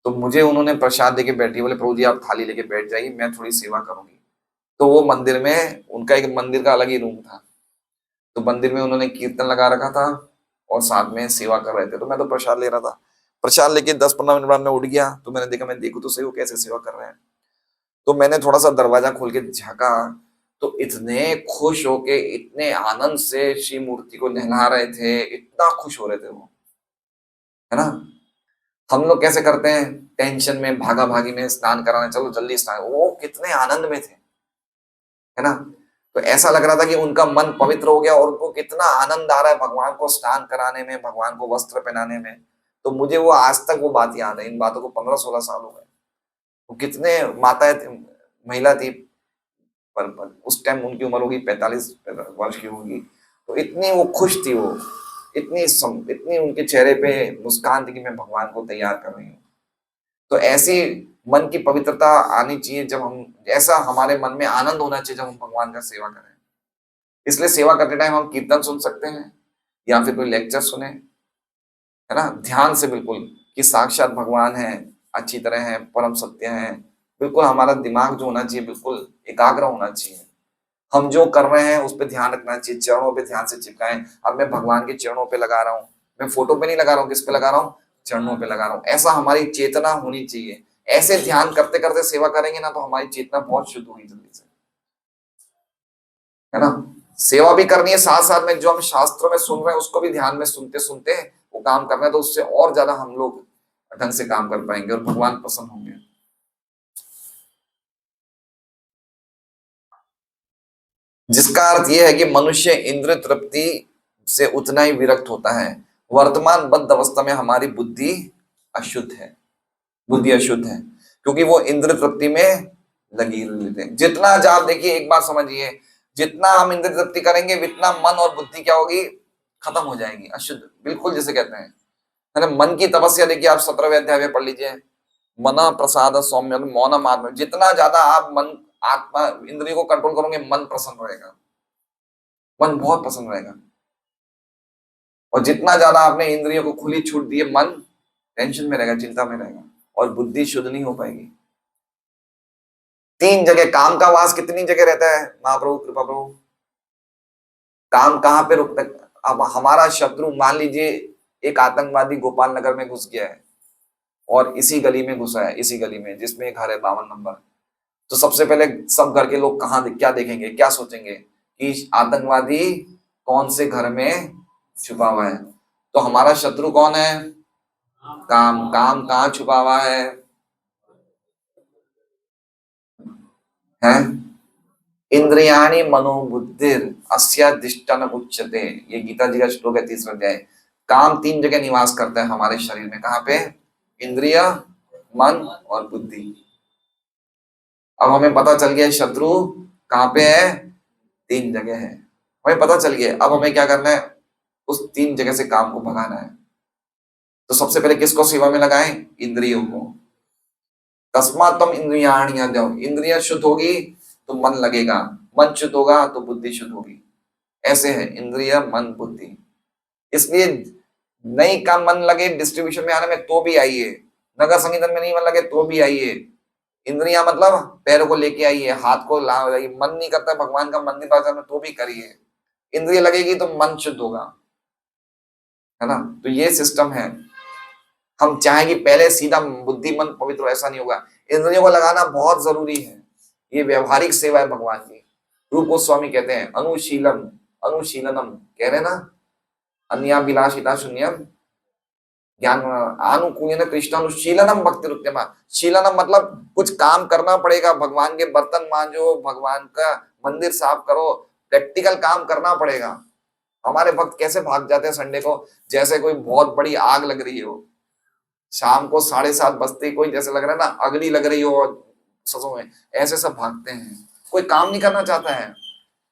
तो मुझे उन्होंने प्रसाद देके बैठी, बोले प्रभु जी आप थाली लेके बैठ जाइए, मैं थोड़ी सेवा करूंगी। तो वो मंदिर में, उनका एक मंदिर का अलग ही रूम था, तो मंदिर में उन्होंने कीर्तन लगा रखा था और साथ में सेवा कर रहे थे। तो मैं तो प्रसाद ले रहा था, प्रसाद लेके 10-15 मिनट बाद मैं उठ गया। तो मैंने देखा, मैं देखूं तो सही वो कैसे सेवा कर रहे हैं। तो मैंने थोड़ा सा दरवाजा खोल के झांका, तो इतने खुश होके, इतने आनंद से शिव मूर्ति को नहला रहे थे, इतना खुश हो रहे थे वो, है ना। हम लोग कैसे करते हैं, टेंशन में, भागा भागी में, स्नान कराने चलो जल्दी स्नान, वो कितने आनंद में थे, है ना। तो ऐसा लग रहा था कि उनका मन पवित्र हो गया और उनको कितना आनंद आ रहा है भगवान को स्नान कराने में, भगवान को वस्त्र पहनाने में। तो मुझे वो आज तक वो बात याद है, इन बातों को 15-16 साल हो गए। वो कितने माताएं, महिला थी, पर उस टाइम उनकी उम्र होगी 45 वर्ष की होगी। तो इतनी वो खुश थी, वो इतनी उनके चेहरे पे मुस्कान थी कि मैं भगवान को तैयार कर रही हूँ। तो ऐसी मन की पवित्रता आनी चाहिए, जब हम, ऐसा हमारे मन में आनंद होना चाहिए जब हम भगवान का सेवा करें। इसलिए सेवा करते टाइम हम कीर्तन सुन सकते हैं या फिर कोई लेक्चर सुने, है ना, ध्यान से बिल्कुल, कि साक्षात भगवान है, अच्छी तरह है, परम सत्य है। बिल्कुल हमारा दिमाग जो होना चाहिए बिल्कुल एकाग्र होना चाहिए। हम जो कर रहे हैं उस पर ध्यान रखना चाहिए, चरणों पे ध्यान से चिपकाएं। अब मैं भगवान के चरणों पे लगा रहा हूँ, मैं फोटो पे नहीं लगा रहा हूँ, किस पे लगा रहा हूँ, चरणों पे लगा रहा हूँ। ऐसा हमारी चेतना होनी चाहिए। ऐसे ध्यान करते करते सेवा करेंगे ना, तो हमारी चेतना बहुत शुद्ध होगी जल्दी से, है ना। सेवा भी करनी है, साथ साथ में जो हम शास्त्रों में सुन रहे हैं उसको भी ध्यान में सुनते सुनते वो काम करना है, तो उससे और ज्यादा हम लोग ढंग से काम कर पाएंगे और भगवान प्रसन्न होंगे। जिसका अर्थ यह है कि मनुष्य इंद्रिय तृप्ति से उतना ही विरक्त होता है। वर्तमान बद्ध अवस्था में हमारी बुद्धि अशुद्ध है, बुद्धि अशुद्ध है, क्योंकि वो इंद्रिय तृप्ति में लगी रहते हैं। जितना आप देखिए, एक बात समझिए, जितना हम इंद्रिय तृप्ति करेंगे उतना मन और बुद्धि क्या होगी, खत्म हो जाएगी, अशुद्ध, बिल्कुल जिसे कहते हैं, है ना। मन की तपस्या देखिए, आप 17वें अध्याय में पढ़ लीजिए, मना प्रसाद सौम्य मौनम आत्मा। जितना ज्यादा आप मन, आत्मा, इंद्रियों को कंट्रोल करोगे, मन प्रसन्न रहेगा, मन बहुत प्रसन्न रहेगा। और जितना ज्यादा आपने इंद्रियों को खुली छूट दी है, मन टेंशन में रहेगा, चिंता में रहेगा, और बुद्धि शुद्ध नहीं हो पाएगी। 3 जगह काम का वास कितनी जगह रहता है महाप्रभु, कृपा प्रभु? काम कहाँ पे रुकता है? अब हमारा शत्रु मान लीजिए एक आतंकवादी गोपाल नगर में घुस गया है और इसी गली में घुसा है, इसी गली में जिसमें घर है 52 नंबर, तो सबसे पहले सब घर के लोग क्या देखेंगे, क्या सोचेंगे कि आतंकवादी कौन से घर में छुपा हुआ है। तो हमारा शत्रु कौन है? काम। काम कहाँ छुपा हुआ है? इंद्रियाणि मनोबुद्धिर अस्याधिष्ठान उच्यते, ये गीता जी का श्लोक है, 30वां अध्याय। काम 3 जगह निवास करता है हमारे शरीर में। कहाँ पे? इंद्रिय, मन और बुद्धि। अब हमें पता चल गया शत्रु कहाँ पे है, 3 जगह है, हमें पता चल गया। अब हमें क्या करना है? उस 3 जगह से काम को भगाना है। तो सबसे पहले किसको सेवा में लगाएं? इंद्रियों को। तस्मात् त्वम् इंद्रियाणि यदौ, इंद्रियां शुद्ध होगी तो मन लगेगा, मन शुद्ध होगा तो बुद्धि शुद्ध होगी। ऐसे है इंद्रिय, मन, बुद्धि। इसलिए नहीं का मन लगे डिस्ट्रीब्यूशन में आने में तो भी आइए, नगर संकीर्तन में नहीं मन लगे तो भी आइए। इंद्रियां मतलब पैरों को लेके आइए, हाथ को लाइए। मन नहीं करता भगवान का मंदिर बाजार में तो भी करिए। इंद्रिय लगेगी तो मन शुद्ध होगा, है ना? तो ये सिस्टम है। हम चाहें कि पहले सीधा बुद्धि मन पवित्र हो, ऐसा नहीं होगा। इंद्रियों को लगाना बहुत जरूरी है। ये व्यवहारिक सेवा है भगवान की। रूप गोस्वामी कहते हैं अनुशीलन, अनुशीलनम कह रहे ना, अन्याभिलाषिता शून्यम ज्ञान अनुकूलन कृष्णानुशीलनम भक्ति रुत्यमा। शीलनम मतलब कुछ काम करना पड़ेगा, भगवान के बर्तन मांजो, भगवान का मंदिर साफ करो, प्रैक्टिकल काम करना पड़ेगा। हमारे भक्त कैसे भाग जाते हैं संडे को, जैसे कोई बहुत बड़ी आग लग रही हो। शाम को 7:30 बजते कोई जैसे लग रहा है ना अग्नि लग रही हो ससों में, ऐसे सब भागते हैं। कोई काम नहीं करना चाहता है,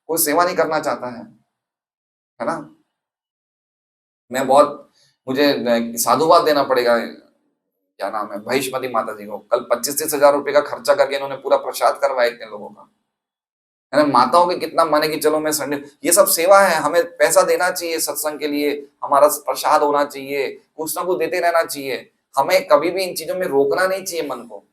कोई सेवा नहीं करना चाहता है ना? मैं बहुत, मुझे साधुवाद देना पड़ेगा, क्या नाम है, महिष्मती माता जी को। कल 25-30 हजार रुपए का खर्चा करके इन्होंने पूरा प्रसाद करवाया इतने लोगों का, है ना? माताओं के कितना मन है कि चलो मैं संडे, ये सब सेवा है। हमें पैसा देना चाहिए सत्संग के लिए, हमारा प्रसाद होना चाहिए, कुछ ना कुछ देते रहना चाहिए। हमें कभी भी इन चीजों में रोकना नहीं चाहिए, मन को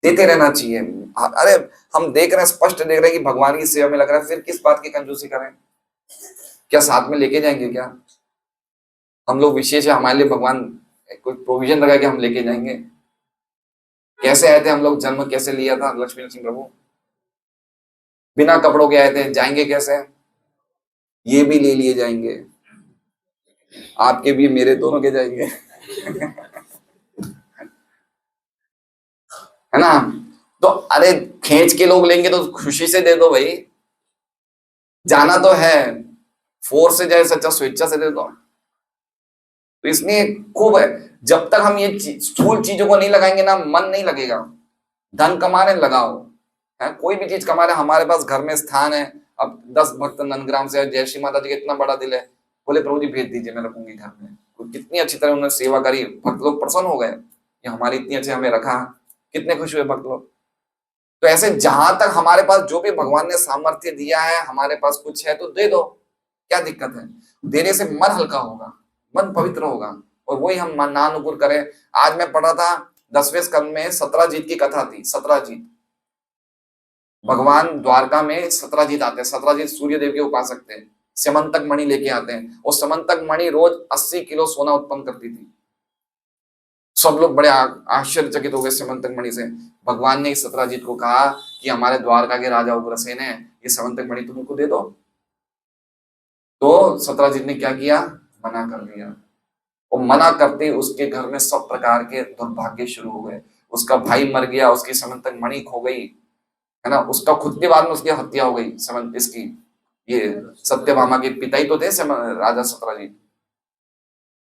देते रहना चाहिए। अरे हम देख रहे हैं, स्पष्ट देख रहे हैं कि भगवान की सेवा में लग रहा है, फिर किस बात की कंजूसी करें? क्या साथ में लेके जाएंगे क्या? हम लोग विशेष है, हमारे लिए भगवान कोई प्रोविजन लगा कि हम लेके जाएंगे? कैसे आए थे हम लोग, जन्म कैसे लिया था लक्ष्मी नरसिंह प्रभु? बिना कपड़ों के आए थे, जाएंगे कैसे? ये भी ले लिए जाएंगे, आपके भी मेरे दोनों के जाएंगे है ना? तो अरे खींच के लोग लेंगे तो खुशी से दे दो भाई, जाना तो है, फोर्स से जाए सच्चा स्वेच्छा से दे दो। तो इसलिए खूब है, जब तक हम ये स्थूल चीजों को नहीं लगाएंगे ना, मन नहीं लगेगा। धन कमाने लगाओ, है कोई भी चीज कमा रहे, हमारे पास घर में स्थान है। अब 10 भक्त नंदग्राम से, जय श्री माता जी का इतना बड़ा दिल है, बोले प्रभु जी भेज दीजिए, मैं रखूंगी घर में। कितनी अच्छी तरह उन्होंने सेवा करी, भक्त लोग प्रसन्न हो गए कि हमारी इतनी अच्छी हमें रखा, कितने खुश हुए भक्त लोग। तो ऐसे जहां तक हमारे पास जो भी भगवान ने सामर्थ्य दिया है, हमारे पास कुछ है तो दे दो, क्या दिक्कत है? देने से मन हल्का होगा, मन पवित्र होगा, और वही हम मनानुकूल करें। आज मैं पढ़ा था 10वें स्कंद में 17 की कथा थी। 17, भगवान द्वारका में 17 आते हैं। 17 सूर्य देव के उपासक थे, समंतक मणि लेके आते हैं, और समंतक मणि रोज 80 किलो सोना उत्पन्न करती थी। सब लोग बड़े आश्चर्यचकित हो गए समंतक मणि से। भगवान ने 17 को कहा कि हमारे द्वारका के राजा उग्रसेन है, ये समंतक मणि तुम उनको दे दो। तो 17 ने क्या किया? मना कर दिया। और मना करते उसके घर में सब प्रकार के दुर्भाग्य शुरू हो गए। उसका भाई मर गया, उसकी समंतक मणि खो गई, है ना? उसका खुद के बाद में उसकी हत्या हो गई। समंत इसकी, ये सत्यभामा के पिता ही तो थे राजा 17।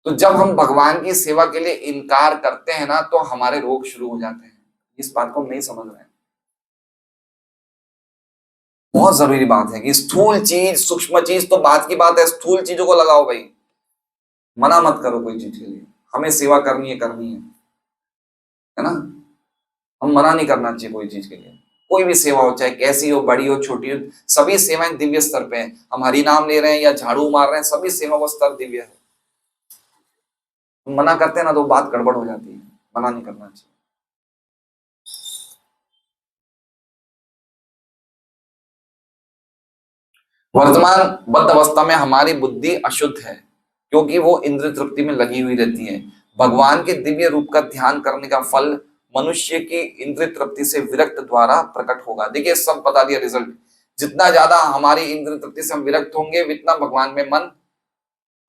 तो जब हम भगवान की सेवा के लिए इनकार करते हैं ना, तो हमारे रोग शुरू हो जाते हैं। इस बात को हम नहीं समझ रहे हैं। बहुत जरूरी बात है कि स्थूल चीज, सूक्ष्म चीज तो बात की बात है, स्थूल चीजों को लगाओ भाई। मना मत करो कोई चीज के लिए, हमें सेवा करनी है, करनी है ना? हम मना नहीं करना चाहिए कोई चीज के लिए। कोई भी सेवा हो, चाहे कैसी हो, बड़ी हो छोटी हो, सभी सेवाएं दिव्य स्तर पे हैं। हम हरि नाम ले रहे हैं या झाड़ू मार रहे हैं, सभी सेवा का स्तर दिव्य है। मना करते हैं ना तो बात गड़बड़ हो जाती है, मना नहीं करना चाहिए। वर्तमान बद्ध अवस्था में हमारी बुद्धि अशुद्ध है, क्योंकि वो इंद्र तृप्ति में लगी हुई रहती है। भगवान के दिव्य रूप का ध्यान करने का फल मनुष्य की इंद्र तृप्ति से विरक्त द्वारा प्रकट होगा। देखिए सब बता दिया रिजल्ट। जितना ज्यादा हमारी इंद्र तृप्ति से हम विरक्त होंगे, उतना भगवान में मन,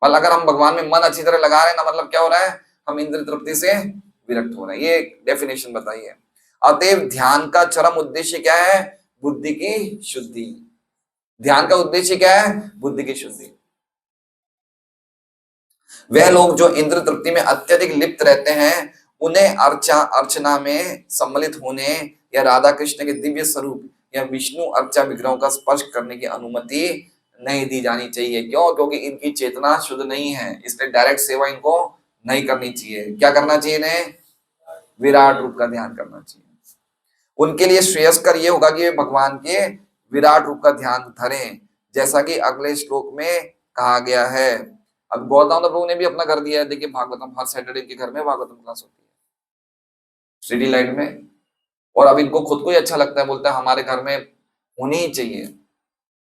मतलब अगर हम भगवान में मन अच्छी तरह लगा रहे हैं ना, मतलब क्या हो रहा है, हम इंद्र तृप्ति से विरक्त हो रहे हैं। ये डेफिनेशन बताइए। अतएव ध्यान का चरम उद्देश्य क्या है? बुद्धि की शुद्धि। ध्यान का उद्देश्य क्या है? बुद्धि की शुद्धि। वह लोग जो इंद्र तृप्ति में अत्यधिक लिप्त रहते हैं, उन्हें अर्चना में सम्मिलित होने या राधा कृष्ण के दिव्य स्वरूप या विष्णु अर्चा विग्रहों का स्पर्श करने की अनुमति नहीं दी जानी चाहिए। क्यों? क्योंकि इनकी चेतना शुद्ध नहीं है, इसलिए डायरेक्ट सेवा इनको नहीं करनी चाहिए। क्या करना चाहिए इन्हें? विराट रूप का ध्यान करना चाहिए। उनके लिए श्रेयस्कर ये होगा कि वे भगवान के विराट रूप का ध्यान धरें, जैसा कि अगले श्लोक में कहा गया है। अब गौतम प्रभु ने भी अपना कर दिया है। देखिए भागवतम हर सैटरडे के घर में भागवतम क्लास होती है सिटी लाइट में, और अब इनको खुद को ही अच्छा लगता है, बोलता है हमारे घर में होनी ही चाहिए।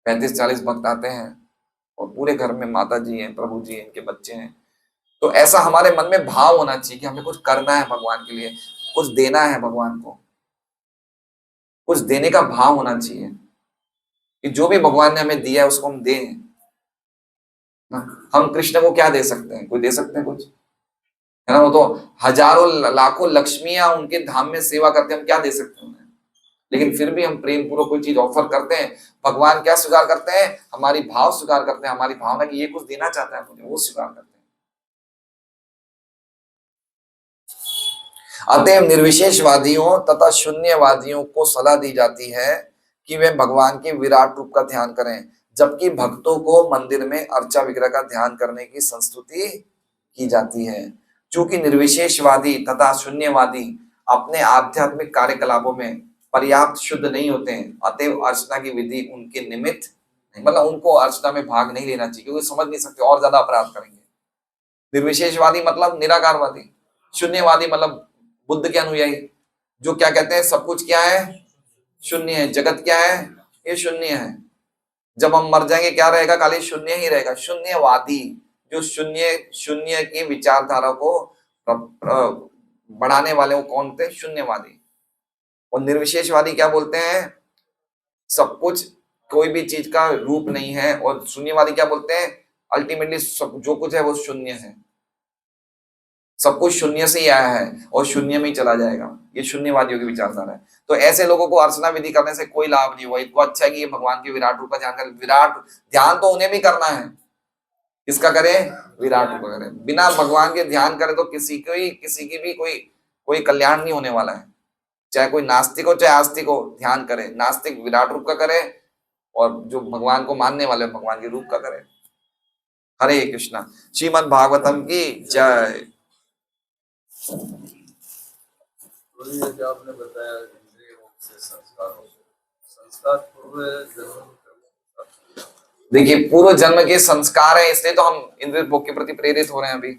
35-40 भक्त आते हैं और पूरे घर में माता जी हैं, प्रभु जी हैं, इनके बच्चे हैं। तो ऐसा हमारे मन में भाव होना चाहिए कि हमें कुछ करना है भगवान के लिए, कुछ देना है भगवान को, कुछ देने का भाव होना चाहिए कि जो भी भगवान ने हमें दिया है उसको हम दें। हम कृष्ण को क्या दे सकते हैं? कोई दे सकते हैं कुछ? है ना, वो तो हजारों लाखों लक्ष्मियां उनके धाम में सेवा करते हैं, हम क्या दे सकते हैं उन्हें? लेकिन फिर भी हम प्रेम पूर्वक कोई चीज ऑफर करते हैं। भगवान क्या स्वीकार करते हैं? हमारी भाव स्वीकार करते हैं, हमारी भावना की ये कुछ देना चाहता है मुझे, वो स्वीकार करते हैं। अतएव निर्विशेषवादियों तथा शून्यवादियों को सलाह दी जाती है कि वे भगवान के विराट रूप का ध्यान करें, जबकि भक्तों को मंदिर में अर्चा विग्रह का ध्यान करने की संस्तुति की जाती है। चूंकि निर्विशेषवादी तथा शून्यवादी अपने आध्यात्मिक कार्यकलापों में पर्याप्त शुद्ध नहीं होते हैं, अतएव अर्चना की विधि उनके निमित्त नहीं, मतलब उनको अर्चना में भाग नहीं लेना चाहिए, क्योंकि समझ नहीं सकते और ज्यादा अपराध करेंगे। निर्विशेषवादी मतलब निराकारवादी, शून्यवादी मतलब बुद्ध के अनुयायी, जो क्या कहते हैं सब कुछ क्या है? शून्य है। जगत क्या है? ये शून्य है। जब हम मर जाएंगे क्या रहेगा? खाली शून्य ही रहेगा। शून्यवादी जो शून्य शून्य की विचारधारा को बढ़ाने वाले वो कौन थे? शून्यवादी। और निर्विशेषवादी क्या बोलते हैं? सब कुछ, कोई भी चीज का रूप नहीं है। और शून्यवादी क्या बोलते हैं? अल्टीमेटली सब जो कुछ है वो शून्य है, सब कुछ शून्य से ही आया है और शून्य में ही चला जाएगा। ये शून्यवादियों की विचारधारा है। तो ऐसे लोगों को अर्चना विधि करने से कोई लाभ नहीं हुआ। इनको अच्छा है कि ये भगवान के विराट रूप का ध्यान करें। विराट ध्यान तो उन्हें भी करना है, किसका करें? विराट रूप का करें। बिना भगवान के ध्यान करें तो किसी की भी कोई कोई कल्याण नहीं होने वाला है। चाहे कोई नास्तिक हो चाहे आस्तिक हो, ध्यान करे। नास्तिक विराट रूप का करे और जो भगवान को मानने वाले भगवान के रूप का करे। हरे कृष्णा। श्रीमद् भागवतम की जय। तो ये जो आपने बताया इंद्रिय भोग से संस्कार होते हैं, संस्कार पूर्व जन्म में, देखिए पूर्व जन्म के संस्कार है, इसलिए तो हम इंद्रिय भोग के प्रति प्रेरित हो रहे हैं अभी।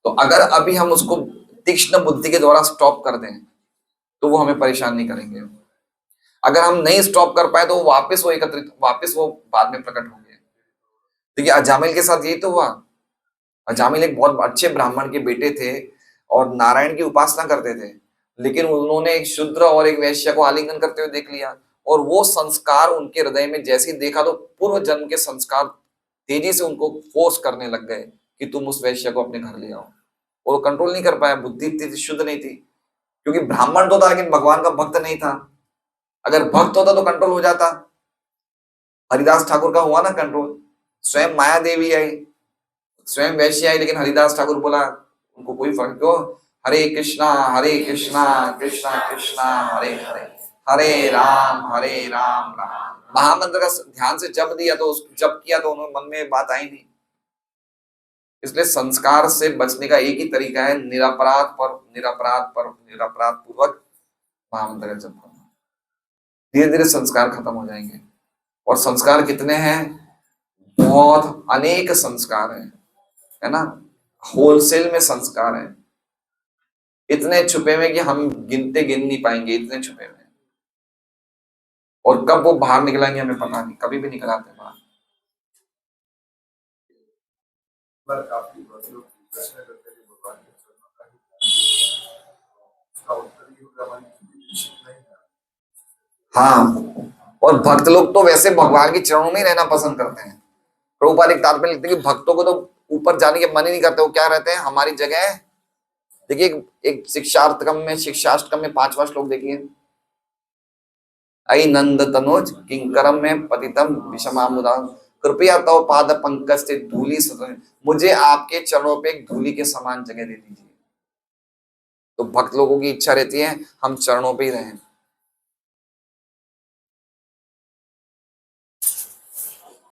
तो अगर अभी हम उसको तीक्ष्ण बुद्धि के द्वारा स्टॉप कर दें तो वो हमें परेशान नहीं करेंगे। अगर हम नहीं स्टॉप कर पाए तो वापस वो बाद में प्रकट होंगे। देखिए अजामिल के साथ यही तो हुआ। अजामिल एक बहुत अच्छे ब्राह्मण के बेटे थे और नारायण की उपासना करते थे, लेकिन उन्होंने एक शूद्र और एक वैश्य को आलिंगन करते हुए देख लिया, और वो संस्कार उनके हृदय में जैसे ही देखा तो पूर्व जन्म के संस्कार तेजी से उनको फोर्स करने लग गए कि तुम उस वैश्य को अपने घर ले आओ। और वो कंट्रोल नहीं कर पाया, बुद्धि इतनी शुद्ध नहीं थी, क्योंकि ब्राह्मण तो था लेकिन भगवान का भक्त नहीं था। अगर भक्त होता तो कंट्रोल हो जाता। हरिदास ठाकुर का हुआ ना कंट्रोल। स्वयं माया देवी आई, स्वयं वैश्य आई, लेकिन हरिदास ठाकुर बोला उनको कोई फर्क क्यों, हरे कृष्णा कृष्णा कृष्णा हरे हरे, हरे राम राम। महामंत्र का ध्यान से जप दिया तो जप किया तो उन्होंने मन में बात आई नहीं। इसलिए संस्कार से बचने का एक ही तरीका है, निरपराध पूर्वक महामंत्र का जप करना। धीरे धीरे संस्कार खत्म हो जाएंगे। और संस्कार कितने हैं? बहुत अनेक संस्कार हैं, है ना, होलसेल में संस्कार है, इतने छुपे हुए कि हम गिन नहीं पाएंगे, इतने छुपे हुए। और कब वो बाहर निकलेंगे हमें पता नहीं, कभी भी निकल आते बाहर। काफी लोग प्रश्न करते हैं कि भगवान के चरणों का ही ध्यान, उसका उत्तर ये होगा हमारी नहीं है। हाँ, और भक्त लोग तो वैसे भगवान के चरणों में ही रहना पसंद करते हैं। प्रभुपाद एक तात्पर्य लिखते हैं कि भक्तों को तो ऊपर जाने के मन ही नहीं करते, वो क्या रहते हैं, हमारी जगह। देखिए एक शिक्षाष्टकम में 5वां श्लोक देखिए, अई नंद तनोज किंकरम में पतितम विषमामुदा कृपया तव पाद पंकज से धूलि सतन, मुझे आपके चरणों पे एक धूलि के समान जगह दे दीजिए। तो भक्त लोगों की इच्छा रहती है हम चरणों पे ही रहें।